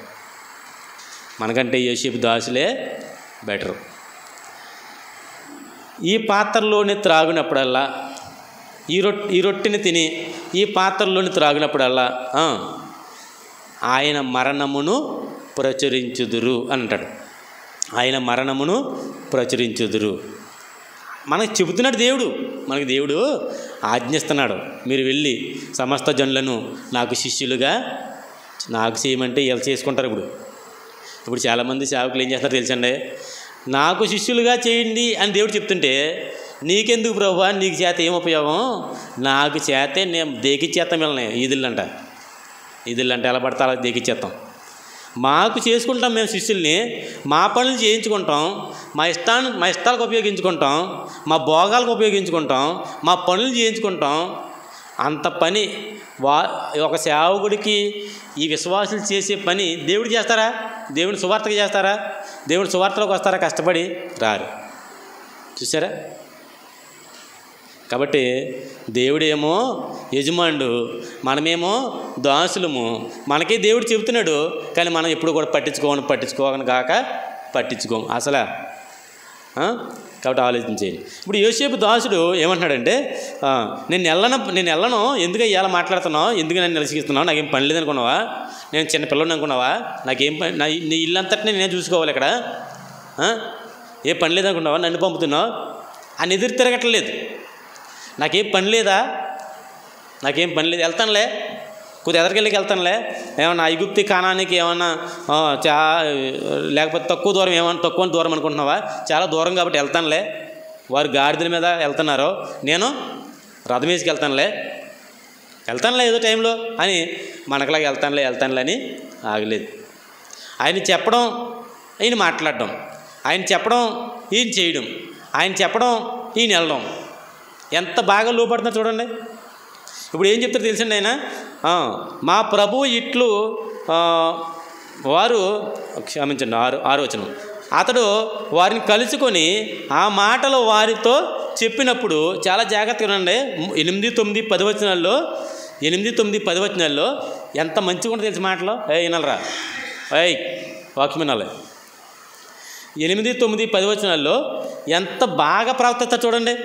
మనకంటే యోసేపు దాసులే బెటరు. ఈ పాత్రలోని త్రాగినప్పుడల్లా, ఈ రొట్టెని తిని ఈ పాత్రలోని త్రాగినప్పుడల్లా ఆయన మరణమును ప్రచురించుదురు అంటాడు. ఆయన మరణమును ప్రచురించుదురు మనకు చెబుతున్నాడు దేవుడు. మనకు దేవుడు ఆజ్ఞిస్తున్నాడు, మీరు వెళ్ళి సమస్త జనులను నాకు శిష్యులుగా నాకు చేయమంటే ఇలా చేసుకుంటారు. ఇప్పుడు చాలామంది సేవకులు ఏం చేస్తారో తెలుసండి, నాకు శిష్యులుగా చేయండి అని దేవుడు చెప్తుంటే, నీకెందుకు ప్రభువా, నీకు చేత ఏం ఉపయోగం, నాకు చేతే నేను దేకిచ్చేస్తాం. వీళ్ళని ఈదిళ్ళంటే ఎలా పడతా అలా దేకిచ్చేస్తాం. మాకు చేసుకుంటాం, మేము శిష్యుల్ని మా పనులు చేయించుకుంటాం, మా ఇష్టాలకు ఉపయోగించుకుంటాం, మా భోగాలకు ఉపయోగించుకుంటాం, మా పనులు చేయించుకుంటాం. అంత పని ఒక సేవకుడికి ఈ విశ్వాసులు చేసే పని దేవుడు చేస్తారా? దేవుని సువార్తగా చేస్తారా? దేవుని సువార్తలోకి వస్తారా? కష్టపడి రారు. చూసారా? కాబట్టి దేవుడేమో యజమానుడు, మనమేమో దాసులము. మనకి దేవుడు చెబుతున్నాడు, కానీ మనం ఎప్పుడు కూడా పట్టించుకోను కాక పట్టించుకోము అసలు. కాబట్టి ఆలోచించేది. ఇప్పుడు యోసేపు దాసుడు ఏమంటున్నాడంటే, నేను వెళ్ళను, ఎందుకు ఇవాళ మాట్లాడుతున్నావు, ఎందుకు నన్ను నిలసిస్తున్నావు, నాకేం పని లేదనుకున్నావా, నేను చిన్న పిల్లని అనుకున్నావా, నాకేం పని, నీ ఇల్లంతటిని నేనే చూసుకోవాలి ఇక్కడ, ఏ పని లేదనుకున్నావా, నన్ను పంపుతున్నావు అని ఎదురు తిరగట్లేదు. నాకేం పని లేదు, వెళ్తానులే, కొద్ది ఎదరికెళ్ళకి వెళ్తానులే, ఏమన్నా ఐగుప్తి కానానికి ఏమన్నా లేకపోతే తక్కువ దూరం అనుకుంటున్నావా, చాలా దూరం కాబట్టి వెళ్తానులే, వారు గాడిదల మీద వెళ్తున్నారు, నేను రథం వేసుకు వెళ్తానులే ఏదో టైంలో అని మనకలాగా వెళ్తానులే అని ఆగలేదు. ఆయన చెప్పడం, ఈయన మాట్లాడడం, ఆయన చెప్పడం, ఈయన చేయడం, ఆయన చెప్పడం, ఈయన వెళ్ళడం, ఎంత బాగా లోపడుతున్నారు చూడండి. ఇప్పుడు ఏం చెప్తారు తెలుసండి ఆయన, మా ప్రభు ఇట్లు వారు క్షమించండి 6వ వచనం, అతడు వారిని కలుసుకొని ఆ మాటలు వారితో చెప్పినప్పుడు చాలా జాగ్రత్తగా ఉండండి. 8, 9, 10 వచనాల్లో ఎంత మంచిగా ఉంటుంది తెలిసి మాటలు. వినాలరా, వాక్యం వినాలి. 8, 9, 10 వచనాల్లో ఎంత బాగా ప్రవర్తిస్తారు చూడండి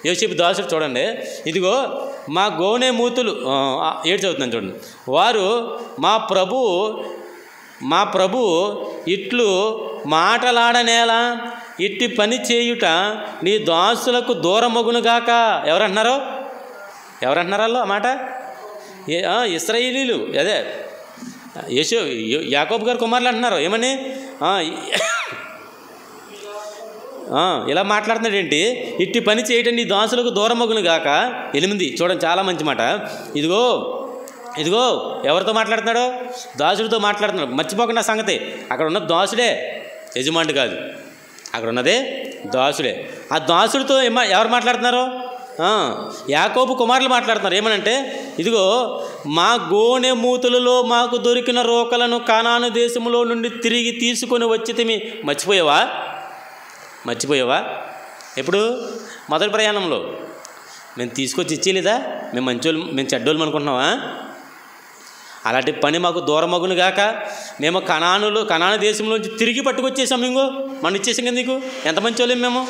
యోసేపు దాసుడు. చూడండి, ఇదిగో మా గోనె మూతులు 7 చదువుతున్నాను చూడండి. వారు మా ప్రభు ఇట్లు మాటలాడనేలా, ఇట్టి పని చేయుట నీ దాసులకు దూరమగునుగాక. ఎవరంటున్నారు వాళ్ళు ఆ మాట? ఇశ్రాయేలీలు, అదే యాకోబు గారు కుమారులు అంటున్నారు. ఏమని ఇలా మాట్లాడుతున్నాడు ఏంటి? ఇట్టి పని చేయటం నీ దాసులకు దూరమగును గాక. 8 చూడండి, చాలా మంచి మాట. ఇదిగో ఎవరితో మాట్లాడుతున్నాడు? దాసుడితో మాట్లాడుతున్నాడు. మర్చిపోకుండా సంగతి, అక్కడ ఉన్న దాసుడే, యజమానుడు కాదు, అక్కడ ఉన్నదే దాసుడే. ఆ దాసుడితో ఎవరు మాట్లాడుతున్నారు? యాకోబు కుమారులు మాట్లాడుతున్నారు. ఏమనంటే, ఇదిగో మా గోనె మూతులలో మాకు దొరికిన రోకలను కానాను దేశంలో నుండి తిరిగి తీసుకొని వచ్చితిమి. మర్చిపోయావా? ఎప్పుడు? మొదటి ప్రయాణంలో మేము తీసుకొచ్చి ఇచ్చేలేదా? మేము చెడ్డోళ్ళం అనుకుంటున్నావా? అలాంటి పని మాకు దూరమగును గాక. మేము కనాను దేశంలోంచి తిరిగి పట్టుకొచ్చేసాం. ఇంకో మనం ఇచ్చేసాం కదా నీకు. ఎంత మంచి వాళ్ళం మేము.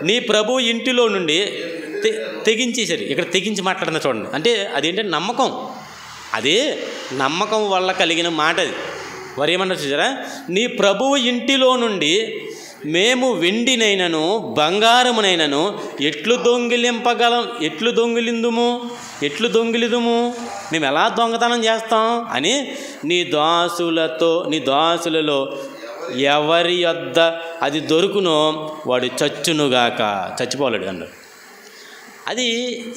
నీ ప్రభు ఇంటిలో నుండి తెగించేశారు. ఇక్కడ తెగించి మాట్లాడుతున్నా చూడండి. అంటే అదేంటంటే నమ్మకం, అదే నమ్మకం వల్ల కలిగిన మాట అది. వారు ఏమన్నారు చూసారా? నీ ప్రభువు ఇంటిలో నుండి మేము వెండినైనను బంగారమునైనను ఎట్లు దొంగిలిదుము, మేము ఎలా దొంగతనం చేస్తాం అని నీ దాసులలో ఎవరి యొద్ద అది దొరుకునో వాడు చచ్చునుగాక. చచ్చిపోలేడు అన్నాడు. అది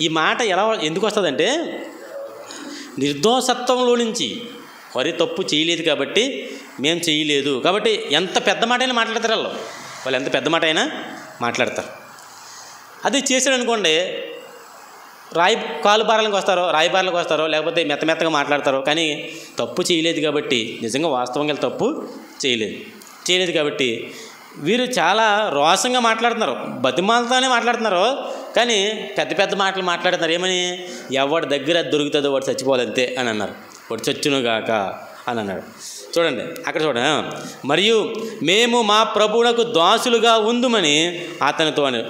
ఈ మాట ఎందుకు వస్తుందంటే, నిర్దోషత్వంలో నుంచి వారి తప్పు చేయలేదు కాబట్టి మేము చేయలేదు కాబట్టి ఎంత పెద్ద మాట అయినా మాట్లాడతారు వాళ్ళు ఎంత పెద్ద మాట అయినా మాట్లాడతారు. అది చేశాడు అనుకోండి, రాయబారాలకు వస్తారో లేకపోతే మెత్తగా మాట్లాడతారో. కానీ తప్పు చేయలేదు కాబట్టి, నిజంగా వాస్తవంగా తప్పు చేయలేదు కాబట్టి వీరు చాలా రోషంగా మాట్లాడుతున్నారు, బతిమాలతోనే మాట్లాడుతున్నారు. కానీ పెద్ద మాటలు మాట్లాడుతున్నారు. ఏమని? ఎవరి దగ్గర దొరుకుతుందో వాడు చచ్చిపోవాలంతే అని అన్నారు. వాడు చచ్చునుగాక అని అన్నాడు. చూడండి అక్కడ చూడండి. మరియు మేము మా ప్రభువునకు దాసులుగా ఉందుమని అతనితో వాడు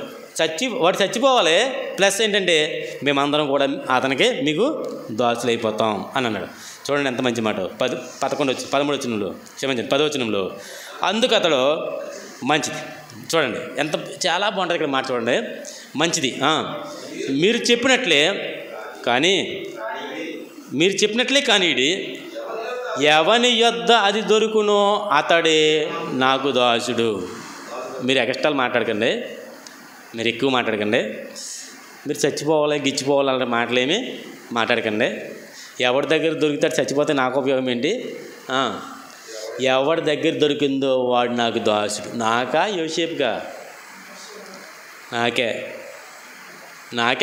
చచ్చిపోవాలి. ప్లస్ ఏంటంటే మేమందరం కూడా అతనికి మీకు దాసులు అయిపోతాం అని అన్నాడు. చూడండి ఎంత మంచి మాట. 13 వచనంలో, క్షమించండి 10వ వచనంలో, అందుకు అతడు మంచిది. చూడండి ఎంత చాలా బాగుంటుంది ఇక్కడ మాట. చూడండి, మంచిది, మీరు చెప్పినట్లే కానీడి, ఎవని యొద్ద అది దొరుకునో అతడే నాకు దాసుడు. మీరు ఎక్స్ట్రాలు మాట్లాడకండి, మీరు ఎక్కువ మాట్లాడకండి, మీరు చచ్చిపోవాలి గిచ్చిపోవాలి అనే మాటలేమి మాట్లాడకండి. ఎవరి దగ్గర దొరుకుతాడు చచ్చిపోతే నాకు ఉపయోగం ఏంటి? ఎవరి దగ్గర దొరికిందో వాడు నాకు దాసుడు. నాకా యోసేపుగా? నాకే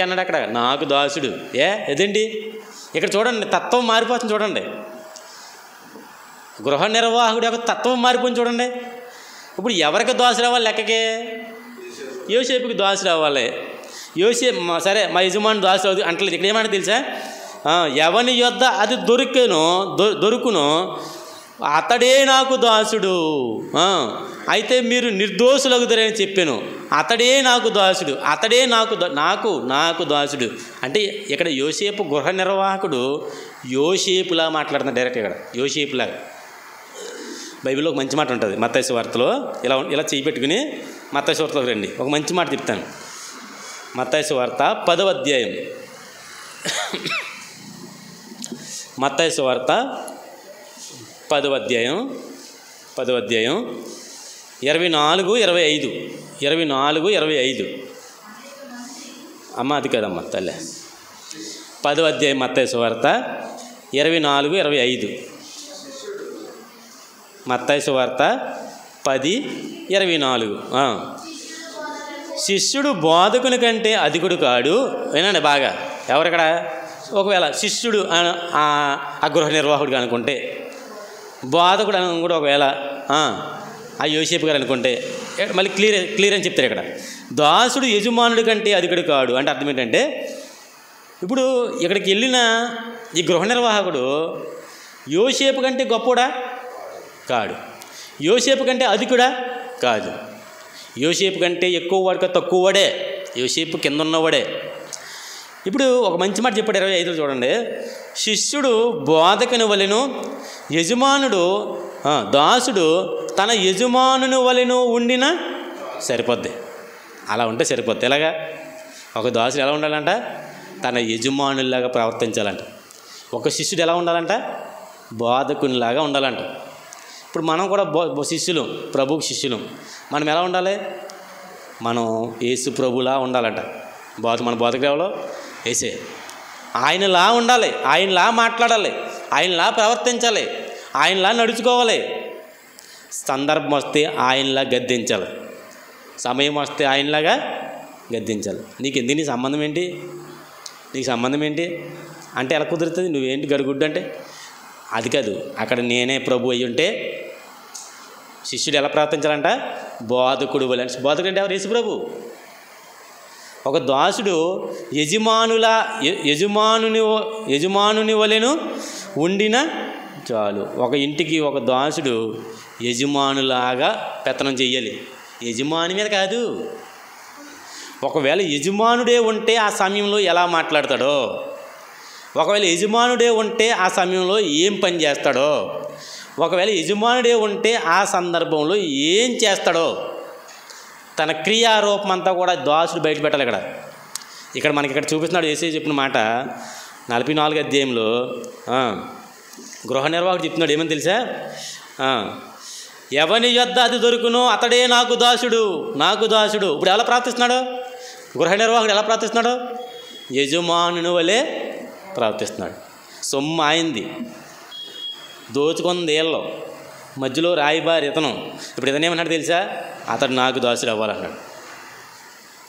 అన్నాడు అక్కడ, నాకు దాసుడు. ఎదండి ఇక్కడ చూడండి, తత్వం మారిపోతుంది చూడండి. గృహ నిర్వాహకుడు యొక్క తత్వం మారిపోయింది చూడండి. ఇప్పుడు ఎవరికి దాసుడు అవ్వాలి లెక్కకి? యోసేపుకి దాసుడు అవ్వాలి. సరే మా యజమాని దాసుడు అవుతుంది అంటలేదు. ఇక్కడ ఏమన్నా తెలుసా, ఎవని యొద్ద అది దొరుకును అతడే నాకు దాసుడు. అయితే మీరు నిర్దోషులగుదరని చెప్పాను. అతడే నాకు దాసుడు, అతడే నాకు దాసుడు. అంటే ఇక్కడ యోసేపు గృహ నిర్వాహకుడు యోసేపులా మాట్లాడుతున్నాడు డైరెక్ట్. ఇక్కడ యోసేపులాగా బైబిల్లో ఒక మంచి మాట ఉంటుంది మత్తయి సువార్తలో. ఇలా చేయి పెట్టుకుని మత్తయి సువార్తలోకి రండి, ఒక మంచి మాట చెప్తాను. మత్తయి సువార్త 10వ అధ్యాయం. మత్తయి సువార్త 10వ అధ్యాయం 24-25 అమ్మ అది కదమ్మా తల్లే. 10వ అధ్యాయం మత్తయి సువార్త 24-25. మత్తయి సువార్త 10:24. శిష్యుడు బోధకుని కంటే అధికుడు కాడు. వినండి బాగా. ఎవరిక్కడ ఒకవేళ శిష్యుడు ఆ గృహ నిర్వాహకుడిగా అనుకుంటే, బోధకుడు అని కూడా ఒకవేళ ఆ యోసేపు గారు అనుకుంటే, మళ్ళీ క్లియర్ అని చెప్తారు ఇక్కడ. దాసుడు యజమానుడి కంటే అధికుడు కాడు అంటే అర్థం ఏంటంటే, ఇప్పుడు ఇక్కడికి వెళ్ళిన ఈ గృహ నిర్వాహకుడు యోసేపు కంటే గొప్పడా కాడు, యోసేపు కంటే అధికుడా కాదు, యోసేపు కంటే ఎక్కువ వాడిక తక్కువ వాడే, యోసేపు కింద ఉన్నవాడే. ఇప్పుడు ఒక మంచి మాట చెప్పాడు 25 చూడండి. శిష్యుడు బోధకుని వలెను, యజమానుడు దాసుడు తన యజమానుని వలెను ఉండినా సరిపోద్ది. అలా ఉంటే సరిపోద్ది. ఎలాగా ఒక దాసుడు ఎలా ఉండాలంట, తన యజమానులాగా ప్రవర్తించాలంట. ఒక శిష్యుడు ఎలా ఉండాలంట, బోధకునిలాగా ఉండాలంట. ఇప్పుడు మనం కూడా శిష్యులు, ప్రభువుకి శిష్యులు. మనం ఎలా ఉండాలి, మనం యేసు ప్రభులా ఉండాలంట. మన బోధకుడు ఎవరో యేసే. ఆయనలా ఉండాలి, ఆయనలా మాట్లాడాలి, ఆయనలా ప్రవర్తించాలి, ఆయనలా నడుచుకోవాలి. సందర్భం వస్తే ఆయనలా గద్దించాలి, సమయం వస్తే ఆయనలాగా గద్దించాలి. నీ సంబంధం ఏంటి, నీకు సంబంధం ఏంటి అంటే ఎలా కుదురుతుంది? నువ్వేంటి గడుగుడ్డు అంటే అది కాదు. అక్కడ నేనే ప్రభు అయ్యి ఉంటే శిష్యుడు ఎలా ప్రవర్తించాలంట, బోధకుడు వలె. బోధకుడు అంటే ఎవరు? యేసు ప్రభు. ఒక దాసుడు యజమానుని వలెను ఉండిన చాలు. ఒక ఇంటికి ఒక దాసుడు యజమానులాగా పెత్తనం చెయ్యాలి, యజమాని మీద కాదు. ఒకవేళ యజమానుడే ఉంటే ఆ సమయంలో ఎలా మాట్లాడతాడో, ఒకవేళ యజమానుడే ఉంటే ఆ సమయంలో ఏం పని చేస్తాడో, ఒకవేళ యజమానుడే ఉంటే ఆ సందర్భంలో ఏం చేస్తాడో, తన క్రియారూపం అంతా కూడా దాసుడు బయట పెట్టాలి. ఇక్కడ మనకి ఇక్కడ చూపిస్తున్నాడు యేసే చెప్పిన మాట 44వ అధ్యాయంలో. గృహ నిర్వాహకుడు చెప్తున్నాడు ఏమని తెలుసా, ఎవని యొద్ద అది దొరుకునో అతడే నాకు దాసుడు. ఇప్పుడు ఎలా ప్రార్థిస్తున్నాడు గృహ నిర్వాహకుడు? ఎలా ప్రార్థిస్తున్నాడు? యజమానుని వలె ప్రవర్తిస్తున్నాడు. సొమ్ము ఆయింది, దోచుకుంది ఏళ్ళలో, మధ్యలో రాయిబారి ఇతను. ఇప్పుడు ఇతనేమన్నాడు తెలుసా, అతడు నాకు దాసుడు అవ్వాలన్నాడు.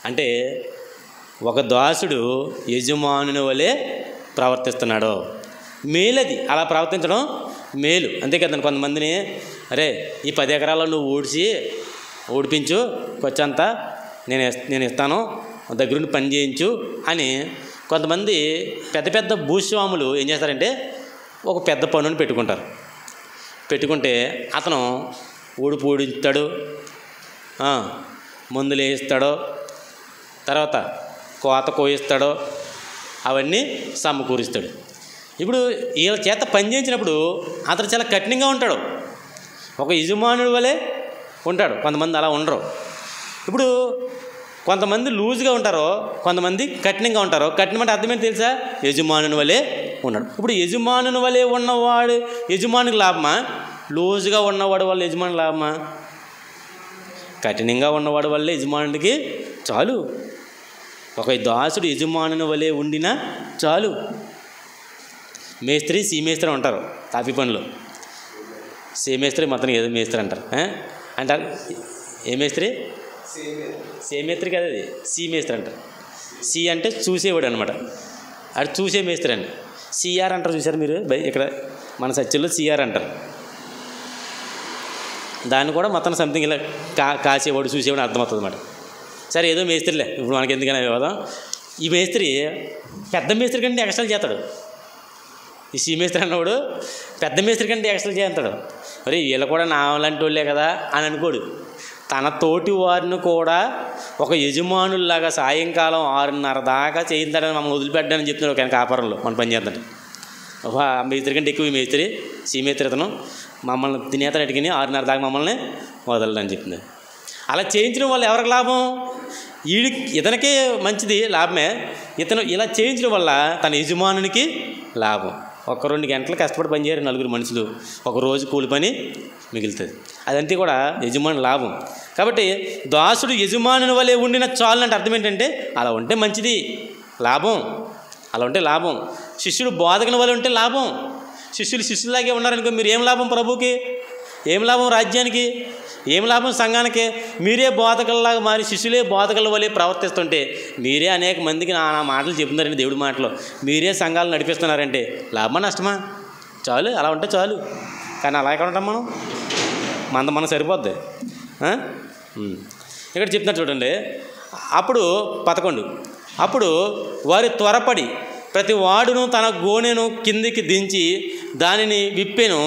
అంటే ఒక దాసుడు యజమానుని వలె ప్రవర్తిస్తున్నాడు. మేలది, అలా ప్రవర్తించడం మేలు. అంతే కదండి. కొంతమందిని అరే ఈ 10 ఎకరాల్లో నువ్వు ఓడిపించు, వచ్చంతా నేను ఇస్తాను, దగ్గరుండి పని చేయించు అని కొంతమంది పెద్ద పెద్ద భూస్వాములు ఏం చేస్తారంటే ఒక పెద్ద పనుని పెట్టుకుంటే అతను ఊడిస్తాడు, మందులు వేయిస్తాడో, తర్వాత కోత కోయిస్తాడో, అవన్నీ సమకూరుస్తాడు. ఇప్పుడు వీళ్ళ చేత పని చేయించినప్పుడు అతను చాలా కఠినంగా ఉంటాడు, ఒక యజమానుడి వలె ఉంటాడు. కొంతమంది అలా ఉండరు. ఇప్పుడు కొంతమంది లూజ్గా ఉంటారో, కొంతమంది కఠినంగా ఉంటారో. కఠినం అంటే అర్థమేంటి తెలుసా, యజమానుని వలె ఉన్నాడు. ఇప్పుడు యజమానుని వలె ఉన్నవాడు యజమానికి లాభమా, లూజ్గా ఉన్నవాడు వల్ల యజమాని లాభమా? కఠినంగా ఉన్నవాడు వల్ల యజమానుడికి చాలు. ఒక దాసుడు యజమానుని వలె ఉండినా చాలు. మేస్త్రి సీమేస్త్రి ఉంటారు తాపీ పనిలో. సేమేస్త్రి మొత్తం ఏదో మేస్త్రి అంటారు. అంటారు ఏ మేస్త్రి? సేమేస్త్రి కదా, అది సీమేస్త్రి అంటారు. సి అంటే చూసేవాడు అనమాట, అది చూసే మేస్త్రి అండి. సిఆర్ అంటారు, చూసారు మీరు? ఇక్కడ మన సత్యంలో సిఆర్ అంటారు. దాన్ని కూడా మొత్తం సంథింగ్ ఇలా కాసేవాడు చూసేవాడు అర్థమవుతుంది అన్నమాట. సరే ఏదో మేస్త్రిలే, ఇప్పుడు మనకి ఎందుకైనా వివాదం. ఈ మేస్త్రి పెద్ద మేస్త్రి కంటే ఎక్స్ట్రా చేస్తాడు. ఈ సీ మేస్త్రి అన్నవాడు పెద్ద మేస్త్రి కంటే ఎక్స్ట్రా చేస్తాడు. మరి వీళ్ళు కూడా నా లాంటి వాళ్ళే కదా అని అనుకోడు. తన తోటి వారిని కూడా ఒక యజమానుల్లాగా సాయంకాలం 6:30 దాకా చేయించాడని మమ్మల్ని వదిలిపెట్టాలని చెప్తున్నాడు ఒక ఆయన కాపురంలో మన పని చేస్తాడు. ఆ మేస్త్రి కంటే ఎక్కువ మేస్త్రి, సీ మేస్త్రి అతను మమ్మల్ని తినేతను అడిగిని 6:30 దాకా మమ్మల్ని వదలడని చెప్తుంది. అలా చేయించడం వల్ల ఎవరికి లాభం? ఇతనికే మంచిది, లాభమే. ఇతను ఇలా చేయించడం వల్ల తన యజమానునికి లాభం. 1-2 గంటలు కష్టపడి పని చేయరు 4 మనుషులు, ఒక రోజు కూలి పని మిగులుతుంది. అదంతే కూడా యజమాని లాభం. కాబట్టి దాసుడు యజమానుని వలె ఉండిన చాలు అంటే అర్థం ఏంటంటే అలా ఉంటే మంచిది, లాభం. అలా ఉంటే లాభం. శిష్యుడు బోధకుని వలె ఉంటే లాభం. శిష్యులాగే ఉన్నారనుకో మీరు ఏం లాభం? ప్రభువుకి ఏం లాభం? రాజ్యానికి ఏం లాభం? సంఘానికి. మీరే బోధకుల్లాగా మారి శిష్యులే బోధకుల వలె ప్రవర్తిస్తుంటే, మీరే అనేక మందికి నా మాటలు చెప్తున్నారండి, దేవుడి మాటలు, మీరే సంఘాలు నడిపిస్తున్నారంటే లాభమా నష్టమా? చాలు, అలా ఉంటే చాలు. కానీ అలా ఎక్కడ ఉంటాం మనం సరిపోద్ది. ఇక్కడ చెప్తున్నారు చూడండి. అప్పుడు 11 అప్పుడు వారి త్వరపడి ప్రతి వాడును తన గోనెను కిందికి దించి దానిని విప్పెను.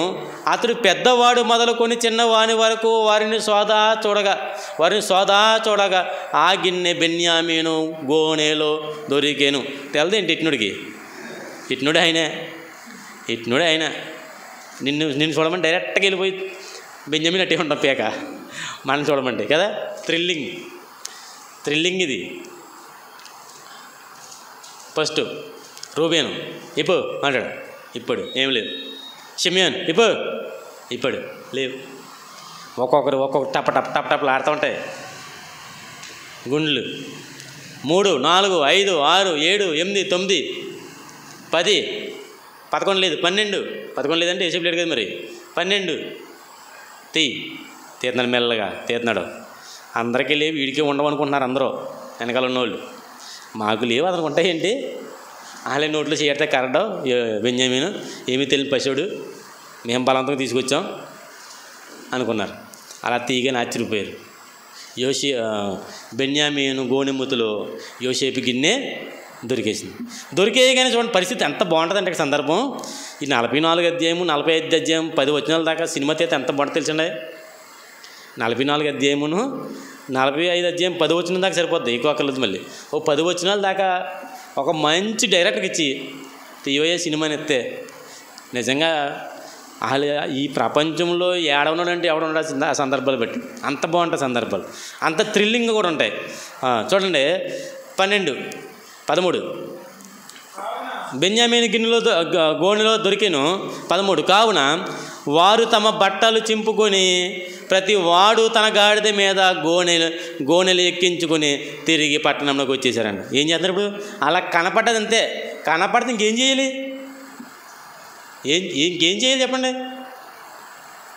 అతడు పెద్దవాడు మొదలుకొని చిన్నవాని వరకు వారిని సోదా చూడగా ఆ గిన్నె బెన్యామీను గోనెలో దొరికేను. తెలదేంటి ఇట్నుడే ఆయన నిన్ను చూడమంటే డైరెక్ట్గా వెళ్ళిపోయి బెన్యామీన్ అట్టే ఉంటాం పేక. మనం చూడమంటే కదా థ్రిల్లింగ్ ఇది. ఫస్ట్ రూబేను ఇప్పు అంటాడు, ఇప్పుడు ఏం లేదు. షిమ్యోన్ ఇప్పుడు లేవు. ఒక్కొక్కరు టప్ ఆడుతూ ఉంటాయి గుండ్లు. 3, 4, 5, 6, 7, 8, 9, 10, 11 లేదు, 12. 11 లేదంటే ఏసేపు లేడు కదా మరి. 12 తీస్తున్నాడు, మెల్లగా తీస్తున్నాడు. అందరికీ లేవు, వీడికి ఉండవనుకుంటున్నారు అందరూ వెనకాల ఉన్నవాళ్ళు. మాకు లేవు అతనికి ఉంటాయేంటి? వాళ్ళే నోట్లో చేయడితే కరెక్ట్ బెన్యామీను ఏమీ తెలియని పశువుడు, మేము బలవంతంగా తీసుకొచ్చాం అనుకున్నారు. అలా తీయగానే ఆశ్చర్యపోయారు. బెన్యామీను గోనెముతులో యోసేపు గిన్నె దొరికేయగానే చూడండి పరిస్థితి ఎంత బాగుంటుందంటే సందర్భం. ఈ 44 అధ్యాయము 45 అధ్యాయం 10 వచనాల దాకా సినిమా తీత ఎంత బాగుంటుంది తెలుసండి. 44 అధ్యాయమును 45 అధ్యాయం 10 వచనం దాకా సరిపోద్ది, ఎక్కువ అక్కర్లేదు. మళ్ళీ 10 వచనాల దాకా ఒక మంచి డైరెక్టర్కి ఇచ్చి తీయబోయే సినిమాని ఎత్తే నిజంగా ఈ ప్రపంచంలో ఏడవన్నాడంటే ఎవడుండాల్సింది ఆ సందర్భాలు బట్టి అంత బాగుంటాయి సందర్భాలు, అంత థ్రిల్లింగ్గా కూడా ఉంటాయి. చూడండి 12, 13 బెన్యామీను గోనెలో దొరికెను. 13 కావున వారు తమ బట్టలు చింపుకొని ప్రతి వాడు తన గాడిద మీద గోనెలు ఎక్కించుకొని తిరిగి పట్టణంలోకి వచ్చేసారండి. ఏం చేస్తారు ఇప్పుడు? అలా కనపడ్డది అంతే. కనపడితే ఇంకేం చేయాలి? ఇంకేం చేయాలి చెప్పండి?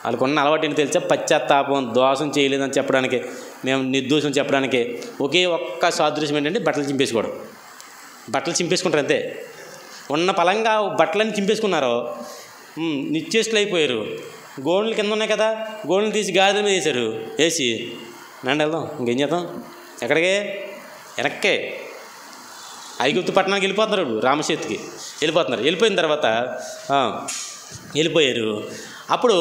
వాళ్ళకున్న అలవాటు ఏంటి తెలుసా? పశ్చాత్తాపం, దోషం చేయలేదని చెప్పడానికి, మేము నిర్దోషం చెప్పడానికి ఒకే ఒక్క సాదృశ్యం ఏంటంటే బట్టలు చింపేసుకోవడం. బట్టలు చింపేసుకుంటారు అంతే. ఉన్న పలంగా బట్టలన్నీ చింపేసుకున్నారు, నిశ్చేష్టులు అయిపోయారు. గోళ్ళు కింద ఉన్నాయి కదా, గోళ్ళని తీసి గాడిద మీద వేశారు. వేసి నండి వెళ్దాం, ఇంకేం చేద్దాం, ఎక్కడికే వెనక్కే ఐగుప్తు పట్టణానికి వెళ్ళిపోతున్నారు. రామశేతికి వెళ్ళిపోతున్నారు. వెళ్ళిపోయిన తర్వాత వెళ్ళిపోయారు. అప్పుడు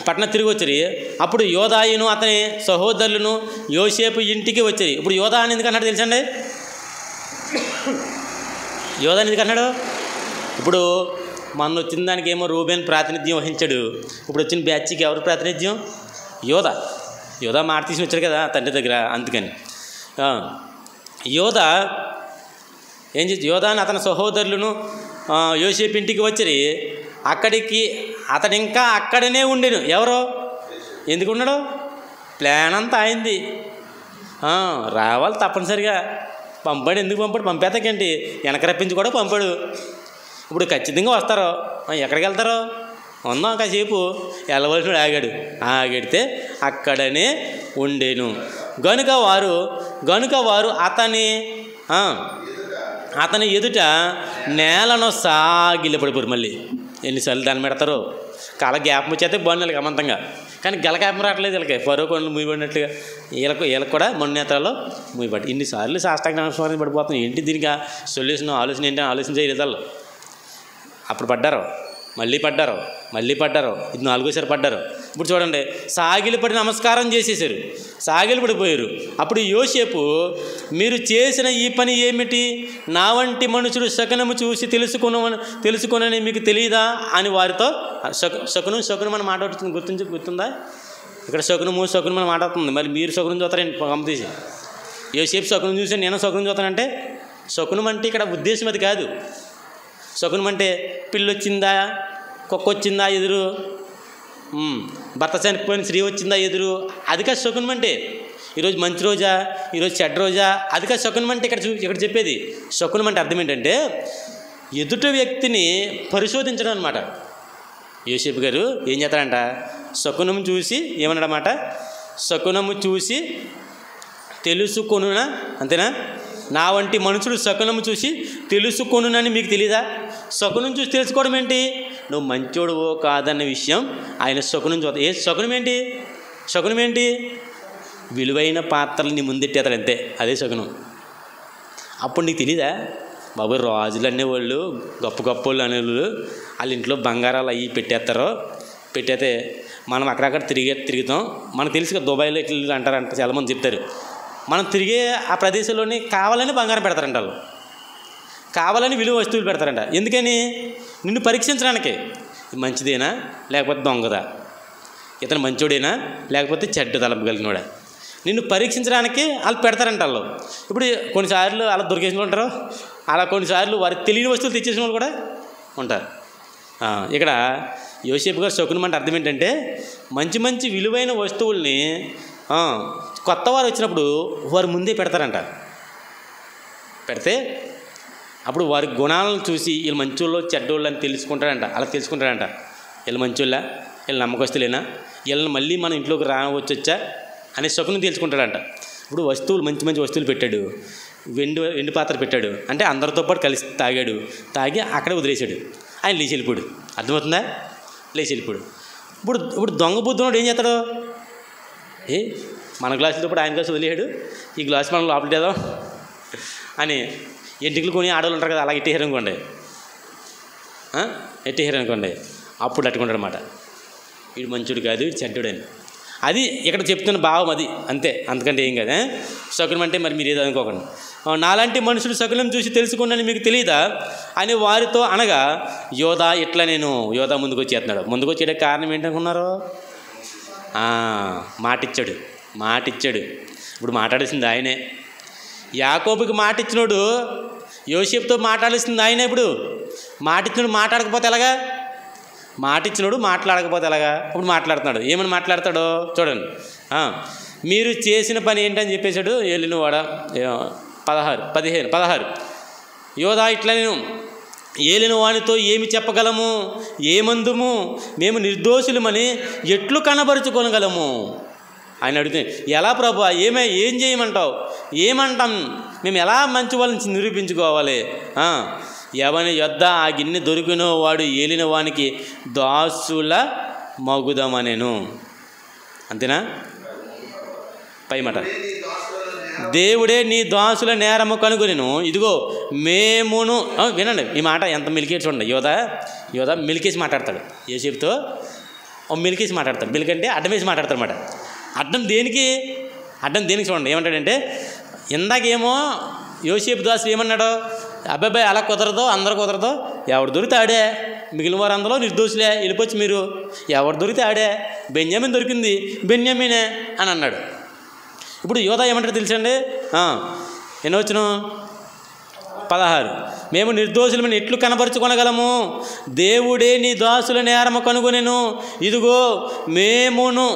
పట్టణం తిరిగి వచ్చారు. అప్పుడు యోదాయును అతని సహోదరులను యోసేపు ఇంటికి వచ్చారు. ఇప్పుడు యోదా అని ఎందుకు అన్నాడు తెలుసండి? యోదా ఎందుకు అన్నాడు? ఇప్పుడు మన వచ్చిన దానికి ఏమో రూబేన్ ప్రాతినిధ్యం వహించాడు. ఇప్పుడు వచ్చిన బ్యాచ్కి ఎవరు ప్రాతినిధ్యం? యోదా మాట తీసుకుని వచ్చాడు కదా తండ్రి దగ్గర, అందుకని యోదాని అతని సహోదరులను యోసేపు ఇంటికి వచ్చి అక్కడికి అతడు ఇంకా అక్కడనే ఉండేను. ఎవరో ఎందుకు ఉన్నాడు? ప్లాన్ అంతా అయింది. రావాలి తప్పనిసరిగా. పంపాడు. ఎందుకు పంపాడు? పంపేతకేంటి, వెనక రప్పించి కూడా పంపాడు. ఇప్పుడు ఖచ్చితంగా వస్తారు. ఎక్కడికి వెళ్తారో ఉందాం కాసేపు. వెళ్ళవలసిన ఆగడితే అక్కడనే ఉండేను. గనుక వారు అతని ఎదుట నేలను సాగిలి పడిపోరు. మళ్ళీ ఎన్నిసార్లు దాన్ని పెడతారో కాల గ్యాప్ వచ్చేస్తే బాగుండాలి గమంతంగా. కానీ గలకాపం రావట్లేదు వీళ్ళకి, ఫరో కొండలు మూయబడినట్లుగా వీళ్ళకి కూడా మన్నేత్రాల్లో మూయబడి ఇన్నిసార్లు సాష్టాంగ నమస్కారం పడిపోతున్నాం. ఏంటి దీనికి సొల్యూషన్, ఆలోచన ఏంటని ఆలోచన చేయలేదు వాళ్ళు. అప్పుడు పడ్డారు, మళ్ళీ పడ్డారు, మళ్ళీ పడ్డారు, ఇది 4వసారి పడ్డారు. ఇప్పుడు చూడండి, సాగిలిపడి నమస్కారం చేసేసారు, సాగిలిపడిపోయారు. అప్పుడు యోసేపు, మీరు చేసిన ఈ పని ఏమిటి? నా వంటి మనుషుడు శకునము చూసి తెలుసుకొనని మీకు తెలియదా అని వారితో శకునం మన మాట గుర్తుందా? ఇక్కడ శకునం మన మాట అవుతుంది. మరి మీరు శకునం చూస్తారండి పంపతీసి. యోసేపు శకునం చూసి నేను శకునం చూస్తానంటే, శకునం అంటే ఇక్కడ ఉద్దేశం అది కాదు. శకునం అంటే పిల్లొచ్చిందా, కుక్క వచ్చిందా ఎదురు, భర్త చనిపోయిన స్త్రీ వచ్చిందా ఎదురు, అది కాదు శకునం అంటే. ఈరోజు మంచి రోజా, ఈరోజు చెడ్డ రోజా, అది కాదు శకునం అంటే. ఇక్కడ చెప్పేది శకునం అంటే అర్థం ఏంటంటే ఎదుటి వ్యక్తిని పరిశోధించడం అనమాట. యోసేపు గారు ఏం చేస్తారంట, శకునం చూసి ఏమన్నాడన్నమాట, శకునము చూసి తెలుసుకొనునా, అంతేనా? నా వంటి మనుషుడు శకునము చూసి తెలుసుకొనునని మీకు తెలీదా? శకునం చూసి తెలుసుకోవడం ఏంటి? నువ్వు మంచోడువో కాదన్న విషయం ఆయన శకునం చూస్తా. శకునం ఏంటి? విలువైన పాత్రలు నీ ముందెట్టేతాడు అంతే, అదే శకునం. అప్పుడు నీకు తెలీదా? బాబు రాజులు అనేవాళ్ళు, గొప్ప గొప్ప వాళ్ళు అనేవాళ్ళు వాళ్ళ ఇంట్లో బంగారాలు అవి పెట్టేస్తే మనం అక్కడక్కడ తిరుగుతాం. మనకు తెలుసు కదా, దుబాయ్లో ఇట్లా అంటారంట, చాలామంది చెప్తారు. మనం తిరిగే ఆ ప్రదేశంలోని కావాలని బంగారం పెడతారంట వాళ్ళు, కావాలని విలువ వస్తువులు పెడతారంట. ఎందుకని? నిన్ను పరీక్షించడానికి. మంచిదేనా లేకపోతే దొంగదా, ఇతను మంచోడేనా లేకపోతే చెడ్డ తలపు కలిగినోడా, నిన్ను పరీక్షించడానికి వాళ్ళు పెడతారంట వాళ్ళు. ఇప్పుడు కొన్నిసార్లు అలా దొరికేసిన వాళ్ళు ఉంటారు, అలా కొన్నిసార్లు వారికి తెలియని వస్తువులు తెచ్చేసిన వాళ్ళు కూడా ఉంటారు. ఇక్కడ యోసేపు గారు శకునం అంటే అర్థం ఏంటంటే మంచి మంచి విలువైన వస్తువుల్ని కొత్త వారు వచ్చినప్పుడు వారు ముందే పెడతారంట. పెడితే అప్పుడు వారి గుణాలను చూసి వీళ్ళు మంచోళ్ళు చెడ్డోళ్ళు అని అలా తెలుసుకుంటాడంట. వీళ్ళు మంచోళ్ళ, వీళ్ళు నమ్మకస్తులేనా, వీళ్ళని మళ్ళీ మన ఇంట్లోకి రావచ్చొచ్చా అనే శకునం తెలుసుకుంటాడంట. ఇప్పుడు వస్తువులు మంచి మంచి వస్తువులు పెట్టాడు, వెండి పాత్ర పెట్టాడు అంటే అందరితో పాటు కలిసి తాగి అక్కడే వదిలేశాడు. ఆయన లేచి వెళ్ళిపోయాడు. అర్థమవుతుందా? లేచి వెళ్ళిపోయాడు. ఇప్పుడు దొంగ బుద్ధున్నాడు ఏం చేస్తాడు? మన గ్లాసులతో పాటు ఆయన గ్లాసు వదిలేడు, ఈ గ్లాసు మనం లోపలికేద్దాం అని ఎంటికలు కొని ఆడవాళ్ళు ఉంటారు కదా, అలా ఎట్టేసారనుకోండి, అప్పుడు అట్టుకుంటాడు అన్నమాట. వీడు మంచుడు కాదు, వీడు చెడ్డుడు అని. అది ఇక్కడ చెప్తున్న భావం అది, అంతే, అంతకంటే ఏం కాదు. శకునం అంటే మరి మీరు ఏదో అనుకోకండి. నాలాంటి మనుషులు శకునం చూసి తెలుసుకున్నాను మీకు తెలియదా అని వారితో అనగా, యోధా ఇట్లా నేను యోధా ముందుకు వచ్చేస్తున్నాడు. ముందుకు వచ్చేయడానికి కారణం ఏంటనుకున్నారు? మాటిచ్చాడు. ఇప్పుడు మాట్లాడేసింది ఆయనే. యాకోబుకి మాట ఇచ్చినోడు యోసేపుతో మాట్లాడాల్సింది ఆయనే. ఇప్పుడు మాటిచ్చినోడు మాట్లాడకపోతే ఎలాగా? మాటిచ్చినోడు మాట్లాడకపోతే ఎలాగా? ఇప్పుడు మాట్లాడుతున్నాడు. ఏమని మాట్లాడతాడో చూడండి. మీరు చేసిన పని ఏంటని చెప్పేశాడు. ఏలినవాడ 16 యోధా ఇట్లా నేను ఏలిన వానితో ఏమి చెప్పగలము, ఏమందుము, మేము నిర్దోషులమని ఎట్లు కనబరుచుకోగలము ఆయన అడిగితే, ఎలా ప్రభు ఏం చేయమంటావు, ఏమంటాం, మేము ఎలా మంచి వాళ్ళని నిరూపించుకోవాలి? ఎవని యొద్ద ఆ గిన్నె దొరికినో వాడు ఏలిన వానికి దాసుల మగుదమనెను. అంతేనా? పై మాట, దేవుడే నీ దాసుల నేరము కనుగొనెను, ఇదిగో మేమును. వినండి ఈ మాట ఎంత మిలికేసి చూడండి. యోధా మిలికేసి మాట్లాడతాడు. యోసేపుతో మిలికేసి మాట్లాడతాడు. మిలికంటే అడ్డం వేసి మాట్లాడతాడు అన్నమాట. అడ్డం దేనికి చూడండి. ఏమంటాడంటే, ఇందాకేమో యోసేపు దాసులు ఏమన్నాడు, అబ్బాయి అలా కుదరదు, అందరూ కుదరదు, ఎవడు దొరికితే ఆడే, మిగిలిన వారు అందులో నిర్దోషులే, వెళ్ళిపోవచ్చు మీరు, ఎవడు దొరికితే ఆడే, బెన్యామీన్ దొరికింది, బెన్యామీనే అని అన్నాడు. ఇప్పుడు యోధా ఏమంటాడు తెలుసండి? ఎన్నో వచ్చిన 16 మేము నిర్దోషులమని ఎట్లు కనబరుచుకొనగలము, దేవుడే నీ దాసుల నేరము కనుగొనెను, ఇదిగో మేమును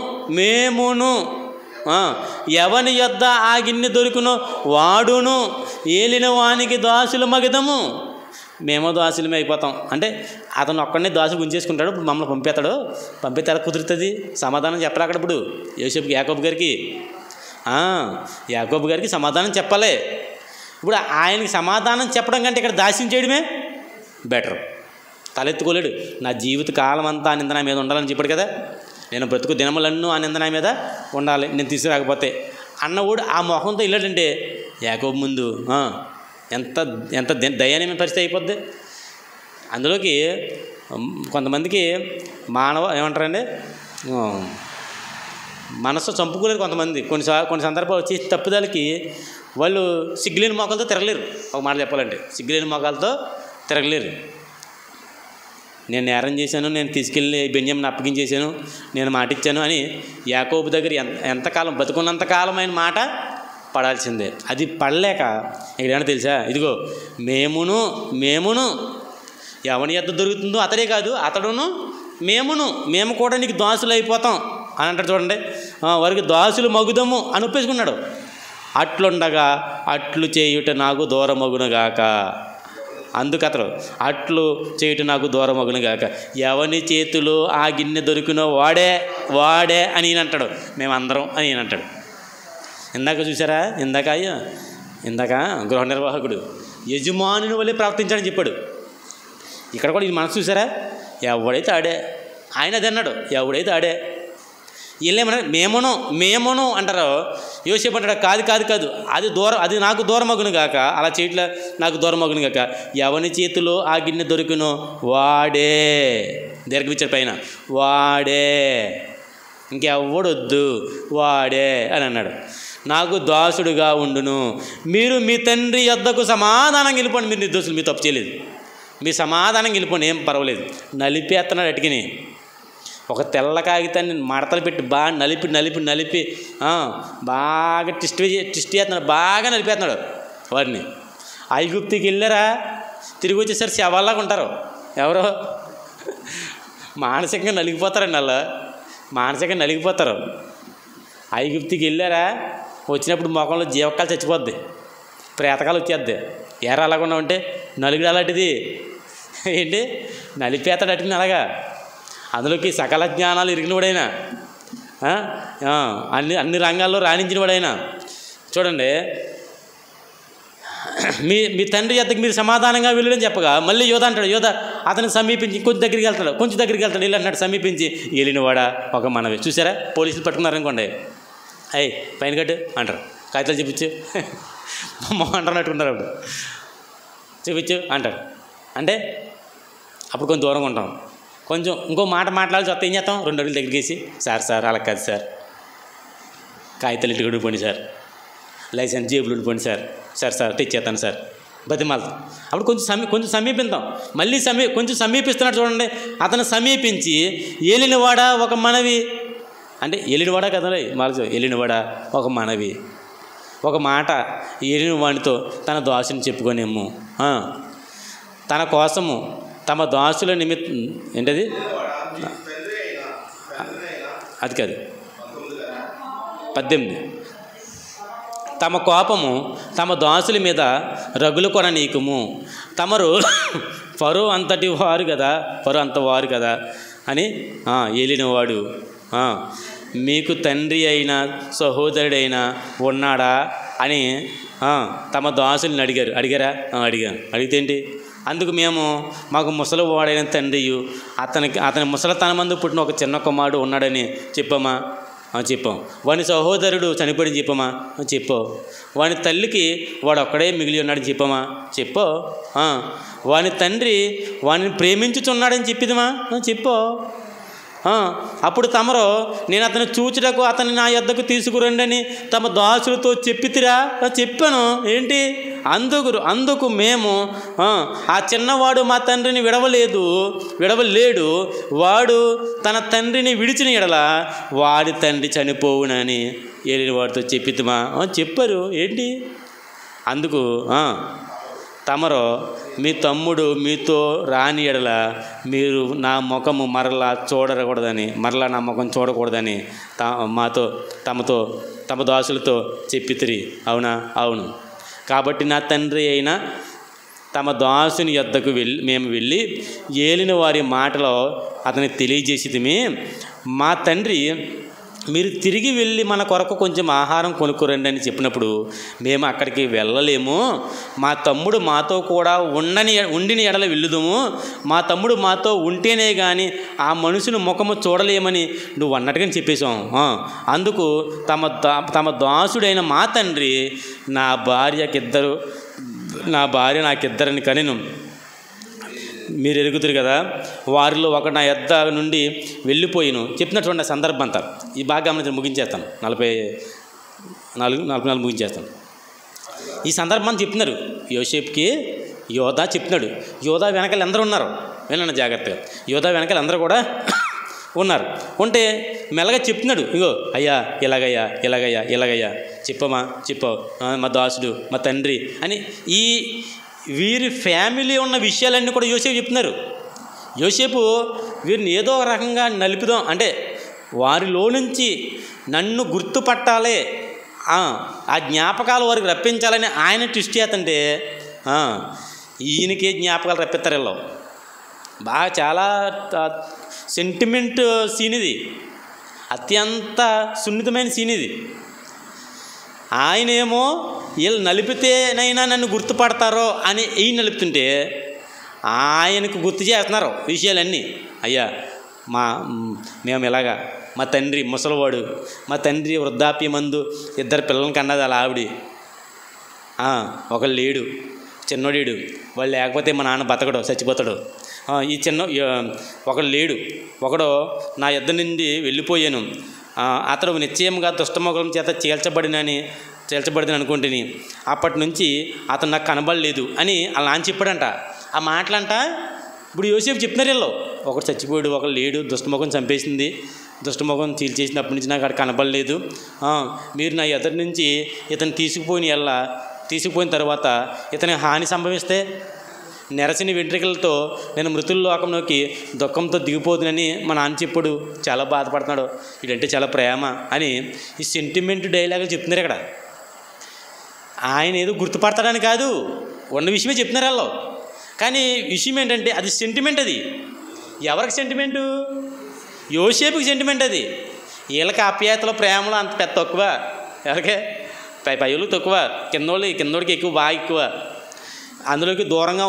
ఎవని యొద్ద ఆ గిన్నె దొరికినో వాడును ఏలిన వానికి దాసుల మగదము. మేము దాసులమే అయిపోతాం అంటే అతను ఒక్కడనే దాసులు గుంజేసుకుంటాడు. ఇప్పుడు మమ్మల్ని పంపితే ఎలా కుదురుతుంది? సమాధానం చెప్పలే అక్కడ. ఇప్పుడు యాకోబు గారికి సమాధానం చెప్పలే. ఇప్పుడు ఆయనకి సమాధానం చెప్పడం కంటే ఇక్కడ దాస్యం చేయడమే బెటర్. తలెత్తుకోలేడు. నా జీవిత కాలం అంతా నింద నా మీద ఉండాలని చెప్పాడు కదా. నేను బ్రతుకు దినములన్నూ ఆ నింద నా మీద ఉండాలి, నేను తీసుకురాకపోతే అన్నవాడు ఆ మొహంతో వెళ్ళాడంటే యాకోబు ముందు ఎంత ఎంత దయనీయమైన పరిస్థితి అయిపోద్ది. అందులోకి కొంతమందికి ఏమంటారండి, మనసు చంపుకోలేరు కొంతమంది. కొన్ని సందర్భాలు వచ్చి తప్పుదలకి వాళ్ళు సిగ్గులేని మోకాలతో తిరగలేరు. ఒక మాట చెప్పాలంటే సిగ్గులేని మోకాలతో తిరగలేరు. నేను నేరం చేశాను, నేను తీసుకెళ్ళి బెన్యామిని అప్పగించేశాను, నేను మాట ఇచ్చాను అని యాకోబు దగ్గర ఎంతకాలం బతుకున్నంతకాలం ఆయన మాట పడాల్సిందే. అది పడలేక ఇక్కడ ఏమన్నా తెలుసా, ఇదిగో మేమును ఎవని యొద్ద దొరుకుతుందో అతడే కాదు, అతడును మేము కూడా నీకు దాసులు అయిపోతాం అని అంటాడు చూడండి. వారికి దాసులు మగుదము అని ఒప్పేసుకున్నాడు. అట్లుండగా అట్లు చేయుట నాకు దూరమగునుగాక, అందుకతడు అట్లు చేయుట నాకు దూరమగునుగాక, ఎవని చేతిలో ఆ గిన్నె దొరికినో వాడే అని ఈయన అంటాడు, మేమందరం అని ఈయన అంటాడు. ఇందాక చూసారా, ఇందాక గృహ నిర్వాహకుడు యజమానుని వల్లే ప్రవర్తించాడని చెప్పాడు. ఇక్కడ కూడా ఇది మనసు చూసారా, ఎవడైతే ఆడే, ఆయన అది అన్నాడు, ఎవడైతే ఆడే. వీళ్ళేమన్నా మేమును అంటారు. యోసేపు అంటాడు, కాదు అది నాకు దూరమగును గాక, అలా చేయట్లా నాకు దూరమగును గాక, ఎవని చేతిలో ఆ గిన్నె దొరికినో వాడే, దీర్ఘవిచ్చారు పైన, వాడే, ఇంకెవ్వడొద్దు, వాడే అని అన్నాడు. నాకు దాసుడుగా ఉండును, మీరు మీ తండ్రి యొద్దకు సమాధానం వెళ్ళిపోండి, మీరు నిర్దోషులు, మీరు తప్పు చేయలేదు, మీ సమాధానం వెళ్ళిపోండి, ఏం పర్వాలేదు. నలిపేస్తున్నాడు అటుకిని, ఒక తెల్ల కాగితాన్ని మడతలు పెట్టి బాగా నలిపి బాగా ట్విస్ట్ చేస్తున్నాడు, బాగా నలిపేస్తున్నాడు వాడిని. ఐగుప్తికి వెళ్ళారా, తిరిగి వచ్చేసరికి శవాల్లాగా ఉంటారు. ఎవరో మానసికంగా నలిగిపోతారండి, అలా మానసికంగా నలిగిపోతారు. ఐగుప్తికి వెళ్ళారా, వచ్చినప్పుడు ముఖంలో జీవకాలు చచ్చిపోద్ది, ప్రేతకాలు వచ్చేద్ది. ఎరా అలాగ ఉన్నామంటే నలుగుడు అలాంటిది ఏంటి, నలిపేతాడు అటుకుని అలాగా. అందులోకి సకల జ్ఞానాలు ఇరిగినవాడైనా, అన్ని రంగాల్లో రాణించిన వాడైనా. చూడండి, మీ తండ్రి యొద్దకు మీరు సమాధానంగా వెళ్ళడని చెప్పగా మళ్ళీ యోధ అంటాడు, యోధ అతను సమీపించి కొంచెం దగ్గరికి వెళ్తాడు, వెళ్ళి అంటాడు, సమీపించి వెళ్ళినవాడా ఒక మనవి. చూసారా, పోలీసులు పట్టుకున్నారనుకోండి, అయ్యి పైన కట్టు అంటారు, కాగితాలు చూపించు అంటున్నట్టుకుంటారు, అప్పుడు చూపించు అంటారు. అంటే అప్పుడు కొంచెం దూరంగా ఉంటాం. కొంచెం ఇంకో మాట మాట్లాడాల్సి వస్తే ఏం చేస్తాం, 2 అడుగులు దగ్గరికి వేసి, సార్ అలా కాదు సార్, కాగితాలు ఇంటికి ఉండిపోండి సార్, లైసెన్స్ జేబులు ఉండిపోండి సార్ తెచ్చేస్తాను సార్, బతిమాలతాం. అప్పుడు కొంచెం సమీపిస్తాం. మళ్ళీ కొంచెం సమీపిస్తున్నాడు చూడండి. అతను సమీపించి ఏలినవాడా ఒక మనవి, అంటే ఏలినవాడా కదా మాకు, ఏలినవాడా ఒక మనవి, ఒక మాట ఏలిన వాడితో తన దాసుని చెప్పుకోనేమో, తన కోసము తమ దాసుల నిమిత్తం ఏంటది, అది కాదు 18, తమ కోపము తమ దాసుల మీద రగులు కొన నీకుము, తమరు ఫరో అంతటి వారు కదా అని ఏలినవాడు మీకు తండ్రి అయినా సహోదరుడైనా ఉన్నాడా అని తమ దాసుల్ని అడిగారా? అడిగితే ఏంటి, అందుకు మాకు ముసలివాడైన తండ్రియు అతని ముసలితనమందు పుట్టిన ఒక చిన్న కుమారుడు ఉన్నాడని చెప్పాం. వాని సహోదరుడు చనిపోయిన చెప్పమా? చెప్పావు. వాని తల్లికి వాడు ఒక్కడే మిగిలి ఉన్నాడని చెప్పో. వాని తండ్రి వాడిని ప్రేమించుచున్నాడని చెప్పిదమా? చెప్పో. అప్పుడు తమరు నేను అతను చూచుటకు అతన్ని నా యొద్దకు తీసుకురండి అని తమ దాసులతో చెప్పితిరా? చెప్పాను. ఏంటి? అందుకు మేము ఆ చిన్నవాడు మా తండ్రిని విడవలేడు, వాడు తన తండ్రిని విడిచిన ఎడల వాడి తండ్రి చనిపోవునని ఏలిన వాడితో చెప్పితిమా? చెప్పారు. ఏంటి? అందుకు తమరు మీ తమ్ముడు మీతో రాని ఎడల మీరు నా ముఖము మరలా నా ముఖం చూడకూడదని తమ దాసులతో చెప్పితిరి. అవునా? అవును. కాబట్టి నా తండ్రి అయిన తమ దాసుని యొద్దకు మేము వెళ్ళి ఏలిన వారి మాటలో అతనికి తెలియజేసితిమి. మా తండ్రి మీరు తిరిగి వెళ్ళి మన కొరకు కొంచెం ఆహారం కొనుక్కురండి అని చెప్పినప్పుడు, మేము అక్కడికి వెళ్ళలేము, మా తమ్ముడు మాతో కూడా ఉండిన ఎడల వెళ్ళుదాము, మా తమ్ముడు మాతో ఉంటేనే కానీ ఆ మనుషుని ముఖము చూడలేమని నువ్వు అన్నట్టుగానే చెప్పేశాం. అందుకు తమ దాసుడైన మా తండ్రి నా భార్య నాకిద్దరిని కనెను, మీరు ఎరుగుతారు కదా, వారిలో ఒక నా యొద్ద నుండి వెళ్ళిపోయిను చెప్పినటువంటి సందర్భం అంతా ఈ బాగా గమనించి ముగించేస్తాను. 44 ముగించేస్తాను. ఈ సందర్భాన్ని చెప్తున్నారు యోసేపుకి. యోధా చెప్తున్నాడు. యోధా వెనకాల అందరూ ఉన్నారు. వినండి జాగ్రత్తగా. యోధా వెనకాల అందరూ కూడా ఉన్నారు. ఉంటే మెల్లగా చెప్తున్నాడు, ఇగో అయ్యా ఇలాగయ్యా చెప్పవు మా దాసుడు మా తండ్రి అని ఈ వీరి ఫ్యామిలీ ఉన్న విషయాలన్నీ కూడా యోసేపు చెప్తున్నారు. యోసేపు వీరిని ఏదో ఒక రకంగా నలుపుదాం అంటే వారిలో నుంచి నన్ను గుర్తుపట్టాలి, ఆ జ్ఞాపకాలు వారికి రప్పించాలని ఆయన ట్విస్ట్ చేస్తుంటే ఈయనకే జ్ఞాపకాలు రప్పిస్తారు. వీళ్ళు బాగా చాలా సెంటిమెంట్ సీన్ ఇది, అత్యంత సున్నితమైన సీన్ ఇది. ఆయనేమో వీళ్ళు నలిపితేనైనా నన్ను గుర్తుపడతారో అని ఈయన నలుపుతుంటే ఆయనకు గుర్తు చేస్తున్నారు విషయాలన్నీ. అయ్యా మేము ఇలాగా, మా తండ్రి ముసలివాడు, మా తండ్రి వృద్ధాప్యమందు 2 పిల్లల్ని కన్నది అలా ఆవిడ, ఒకళ్ళు లేడు చిన్నోడేడు, వాళ్ళు లేకపోతే మా నాన్న బతకడు చచ్చిపోతాడు, ఈ ఒకడు లేడు, ఒకడు నా యొద్ద నుండి వెళ్ళిపోయాను, అతడు నిశ్చయంగా దుష్టమొగలం చేత చేల్చబడినని అనుకుంటుని అప్పటి నుంచి అతను నాకు కనబడలేదు అని అలా నాన్న చెప్పాడంట. ఆ మాటలంట ఇప్పుడు యోసేపు చెప్తున్నారు. వీళ్ళు ఒకడు చచ్చిపోయాడు, ఒకడు లేడు, దుష్టముఖం చంపేసింది, దుష్టముఖం చీల్చేసినప్పటి నుంచి నాకు అక్కడ కనబడలేదు, మీరు నా ఎదురు నుంచి ఇతను తీసుకుపోయిన తర్వాత ఇతని హాని సంభవిస్తే నెరసిన వెంట్రుకలతో నేను మృతుల లోకంలోకి దుఃఖంతో దిగిపోతుందని మా నాన్న చెప్పాడు, చాలా బాధపడుతున్నాడు, ఇదంటే చాలా ప్రేమ అని ఈ సెంటిమెంట్ డైలాగులు చెప్తున్నారు. ఇక్కడ ఆయన ఏదో గుర్తుపడతాడని కాదు, ఉన్న విషయమే చెప్తున్నారు వాళ్ళు. కానీ విషయం ఏంటంటే అది సెంటిమెంట్. అది ఎవరికి సెంటిమెంటు? యోసేపుకి సెంటిమెంట్. అది వీళ్ళకి ఆప్యాయతలో ప్రేమలో అంత పెద్ద తక్కువ, ఎవరికే పైవులకు తక్కువ, కిందోడికి ఎక్కువ, బాగా ఎక్కువ. అందులోకి దూరంగా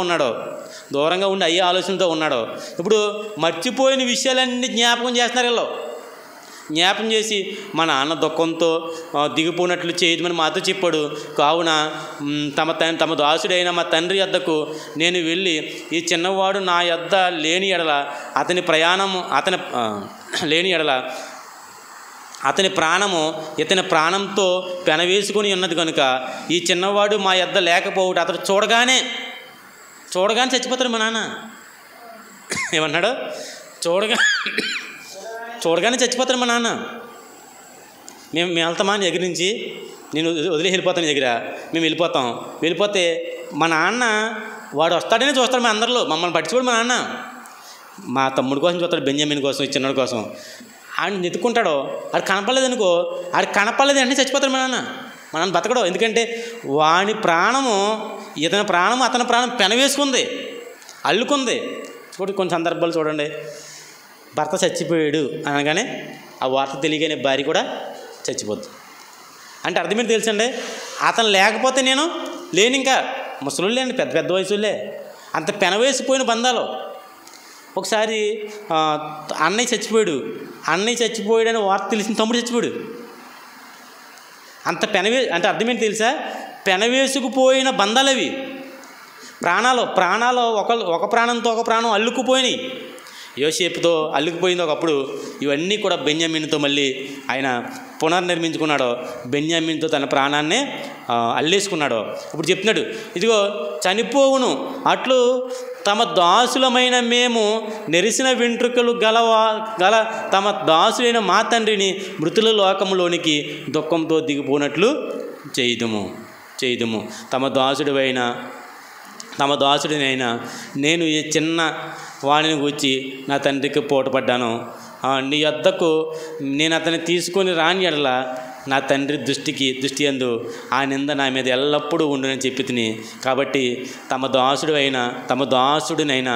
ఉండి అయ్యే ఆలోచనతో ఉన్నాడు. ఇప్పుడు మర్చిపోయిన విషయాలన్నీ జ్ఞాపకం చేస్తున్నారు. వీళ్ళు జ్ఞాపకం చేసి మా నాన్న దుఃఖంతో దిగిపోయినట్లు చేయమని మాతో చెప్పాడు, కావున తమ దాసుడైన మా తండ్రి యొద్దకు నేను వెళ్ళి ఈ చిన్నవాడు నా యొద్ద లేని ఎడల అతని ప్రాణము ఇతని ప్రాణంతో పెనవేసుకొని ఉన్నది కనుక ఈ చిన్నవాడు మా యొద్ద లేకపోవుట అతడు చూడగానే చచ్చిపోతాడు. మా నాన్న ఏమన్నాడు? చూడగానే చచ్చిపోతాడు మా నాన్న. మేము వెళ్తామా నీ దగ్గర నుంచి, నేను వదిలి వెళ్ళిపోతాను నీ దగ్గర, మేము వెళ్ళిపోతే మా నాన్న వాడు వస్తాడనే చూస్తాడు. మా అందరిలో మమ్మల్ని పట్టించుకోడు మా నాన్న. మా తమ్ముడి కోసం చూస్తాడు, బెంజమిన్ కోసం, ఈ చిన్నోడి కోసం. ఆడిని ఎత్తుకుంటాడో, ఆడు కనపడలేదనుకో, కనపడలేదు అంటే చచ్చిపోతాడు మా నాన్న బతకడు. ఎందుకంటే వాని ప్రాణము అతని ప్రాణం పెనవేసుకుంది, అల్లుకుంది. కొన్ని సందర్భాలు చూడండి, భర్త చచ్చిపోయాడు అనగానే ఆ వార్త తెలియగానే భార్య కూడా చచ్చిపోద్ది. అంటే అర్థమేంటి తెలుసండి? అతను లేకపోతే నేను లేని, ఇంకా ముసలుళ్ళే అండి, పెద్ద వయసులే, అంత పెనవేసిపోయిన బంధాలు. ఒకసారి అన్నయ్య చచ్చిపోయాడని వార్త తెలిసిన తమ్ముడు చచ్చిపోయాడు. అంత అంటే అర్థమేంటి తెలుసా? పెనవేసుకుపోయిన బంధాలు అవి. ప్రాణాలు ఒక ప్రాణంతో ఒక ప్రాణం అల్లుకుపోయినాయి. యోసేపుతో అల్లుకుపోయింది ఒకప్పుడు. ఇవన్నీ కూడా బెన్యామీనుతో మళ్ళీ ఆయన పునర్నిర్మించుకున్నాడు. బెన్యామీనుతో తన ప్రాణాన్నే అల్లేసుకున్నాడు. ఇప్పుడు చెప్తున్నాడు, ఇదిగో చనిపోవును అట్లు తమ దాసులమైన మేము నెరిసిన వెంట్రుకలు గల తమ దాసులైన మా తండ్రిని మృతుల లోకంలోనికి దుఃఖంతో దిగిపోనట్లు చేయుదుము. తమ దాసుడినైనా నేను ఈ చిన్న వాణిని గూర్చి నా తండ్రికి పోటపడ్డాను. నీ వద్దకు నేను అతన్ని తీసుకొని రాని ఎడల నా తండ్రి దృష్టి యందు ఆ నింద నా మీద ఎల్లప్పుడూ ఉండునని చెప్పి తిని, కాబట్టి తమ దాసుడినైనా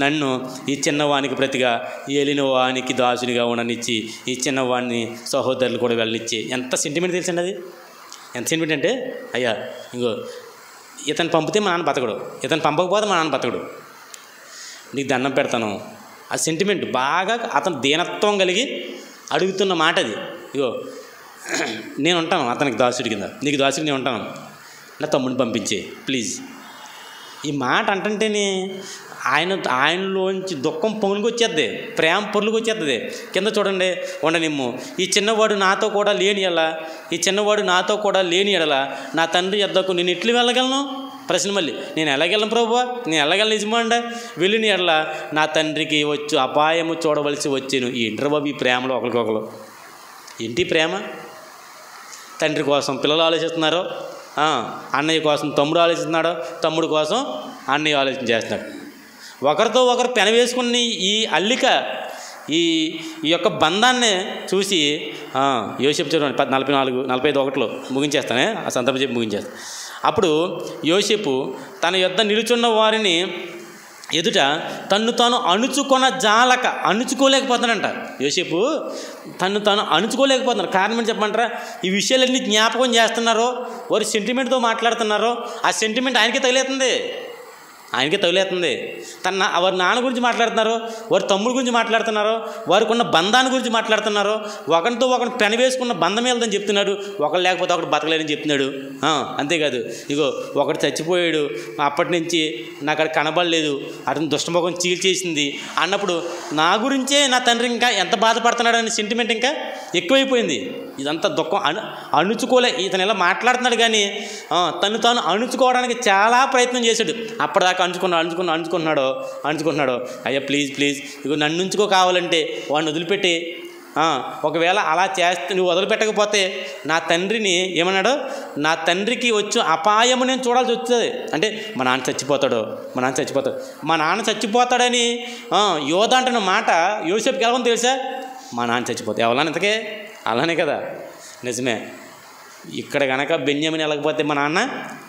నన్ను ఈ చిన్నవానికి ప్రతిగా ఏలిన వానికి దాసునిగా ఉండనిచ్చి ఈ చిన్నవాడిని సహోదరులు కూడా వెళ్ళనిచ్చి. ఎంత సెంటిమెంట్ తెలుసండి అది. ఎంత సెంటిమెంట్ అంటే, అయ్యా ఇంకో ఇతను పంపితే మా నాన్న బతకడు, ఇతను పంపకపోతే మా నాన్న బతకడు, నీకు దండం పెడతాను. ఆ సెంటిమెంట్ బాగా అతను దీనత్వం కలిగి అడుగుతున్న మాట అది. ఇగో నేను ఉంటాను అతనికి దాసుడి కింద, నీకు దాసుడికి నేను ఉంటాను, నా తమ్ముడిని పంపించే ప్లీజ్. ఈ మాట అంటంటేనే ఆయనలోంచి దుఃఖం పొంగుకొచ్చేద్ది, ప్రేమ పొర్లుకొచ్చేస్తుంది. కింద చూడండి, ఉండనిమ్ము ఈ చిన్నవాడు నాతో కూడా లేని ఎడల నా తండ్రి యొద్దకు నేను ఎట్లు వెళ్ళగలను? ప్రశ్న మళ్ళీ, నేను ఎలాగెళ్ళను ప్రభువా, నేను ఎలాగెళ్ళను నిజమండ? వెళ్ళిన ఎడల నా తండ్రికి వచ్చు అపాయము చూడవలసి వచ్చాను. ఈ ఇంటర్బాబు ఈ ప్రేమలో ఒకరికొకరు ఏంటి ప్రేమ? తండ్రి కోసం పిల్లలు ఆలోచిస్తున్నారో, అన్నయ్య కోసం తమ్ముడు ఆలోచిస్తున్నాడో, తమ్ముడు కోసం అన్నయ్య ఆలోచన చేస్తున్నాడు. ఒకరితో ఒకరు పెనవేసుకుని ఈ అల్లిక ఈ యొక్క బంధాన్ని చూసి యోసేపు చూడండి 45 ముగించేస్తానే, ఆ సందర్భం చెప్పి ముగించేస్తాను. అప్పుడు యోసేపు తన యొద్ద నిలుచున్న వారిని ఎదుట తన్ను తాను అణుచుకోలేకపోతున్నాడంట. యోసేపు తాను అణుచుకోలేకపోతున్నాడు. కారణం ఏంటి చెప్పమంటారా? ఈ విషయాలన్నీ జ్ఞాపకం చేస్తున్నారో, వారు సెంటిమెంట్తో మాట్లాడుతున్నారో, ఆ సెంటిమెంట్ ఆయనకే తగిలేస్తుంది. వారి నాన్న గురించి మాట్లాడుతున్నారో, వారి తమ్ముడి గురించి మాట్లాడుతున్నారో, వారికి ఉన్న బంధాన్ని గురించి మాట్లాడుతున్నారో, ఒకరితో ఒకరిని పెనవేసుకున్న బంధం వెళ్దని చెప్తున్నాడు. ఒకరు లేకపోతే ఒకటి బతకలేదని చెప్తున్నాడు. అంతేకాదు, ఇగో ఒకటి చచ్చిపోయాడు, అప్పటి నుంచి నాకు అక్కడ కనబడలేదు, అతని దుష్టముఖం చీల్చేసింది అన్నప్పుడు నా గురించే నా తండ్రి ఇంకా ఎంత బాధపడుతున్నాడు అనే సెంటిమెంట్ ఇంకా ఎక్కువైపోయింది. ఇదంతా దుఃఖం ఇతను ఇలా మాట్లాడుతున్నాడు కానీ తను తాను అణుచుకోవడానికి చాలా ప్రయత్నం చేశాడు. అప్పటిదాకా అణుచుకుంటున్నాడో అయ్యా ప్లీజ్ ఇగో నన్ను ఉంచుకో, కావాలంటే వాడిని వదిలిపెట్టి, ఒకవేళ అలా చేస్తే నువ్వు వదిలిపెట్టకపోతే నా తండ్రిని ఏమన్నాడో, నా తండ్రికి వచ్చు అపాయము నేను చూడాల్సి వస్తుంది. అంటే మా నాన్న చచ్చిపోతాడని యోధ అంటున్న మాట యోసేపుకి ఎలా ఉందో తెలుసా? మా నాన్న చచ్చిపోతే ఎవరన్నా ఇంతకే అలానే కదా, నిజమే. ఇక్కడ కనుక బెన్యామిన్ వెళ్ళకపోతే మా నాన్న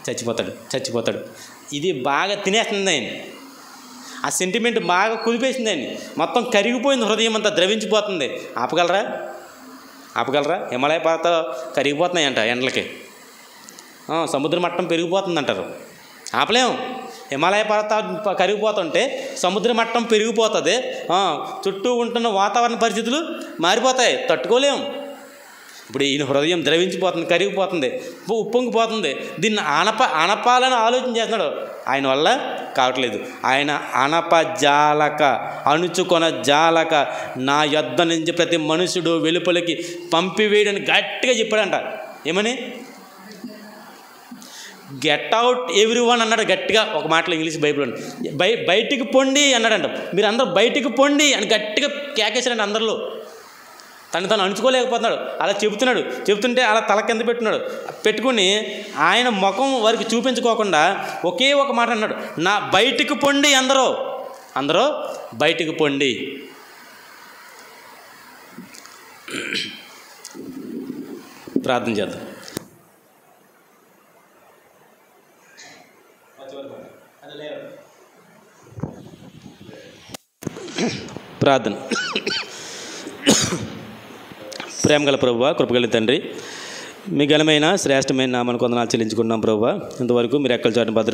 చచ్చిపోతాడు. ఇది బాగా తినేస్తుంది ఆయన. ఆ సెంటిమెంట్ బాగా కుదిపేసింది ఆయన. మొత్తం కరిగిపోయింది, హృదయం అంతా ద్రవించిపోతుంది. ఆపగలరా? హిమాలయ పర్వతాలు కరిగిపోతున్నాయంట ఎండలకి, సముద్ర మట్టం పెరిగిపోతుంది అంటారు. ఆపలేము. హిమాలయ పర్వతాలు కరిగిపోతుంటే సముద్ర మట్టం పెరిగిపోతుంది, చుట్టూ ఉంటున్న వాతావరణ పరిస్థితులు మారిపోతాయి, తట్టుకోలేము. ఇప్పుడు ఈయన హృదయం ద్రవించిపోతుంది, కరిగిపోతుంది, ఉప్పొంగిపోతుంది. దీన్ని ఆనపాలని ఆలోచన చేస్తున్నాడు. ఆయన వల్ల కావట్లేదు. ఆయన అణుచుకొన జాలక నా యొద్ద నుంచి ప్రతి మనుషుడు వెలుపలికి పంపివేయడని గట్టిగా చెప్పాడంట. ఏమని? గెట్ అవుట్ ఎవ్రీవన్ అన్నాడు గట్టిగా. ఒక మాటలో ఇంగ్లీష్ బైబిల్ బయటికి పొండి అన్నాడంట. మీరు అందరూ బయటికి పొండి అని గట్టిగా కేకేశాడంట అందరిలో. తను అణుచుకోలేకపోతున్నాడు. అలా చెబుతుంటే అలా తల కింద పెట్టుకుని ఆయన ముఖం వారికి చూపించుకోకుండా ఒకే ఒక మాట అన్నాడు, నా బయటికి పొండి, అందరూ బయటికి పొండి. ప్రార్థన చేద్దాం. ప్రార్థన. ప్రేమగల ప్రభువా, కృపగల తండ్రి, మీ ఘనమైన శ్రేష్టమైన నామమునకు వందనాలు చెల్లించుకుంటున్నాం ప్రభువా. ఇంతవరకు మీరు ఎక్కల చాటును భద్రపరిచి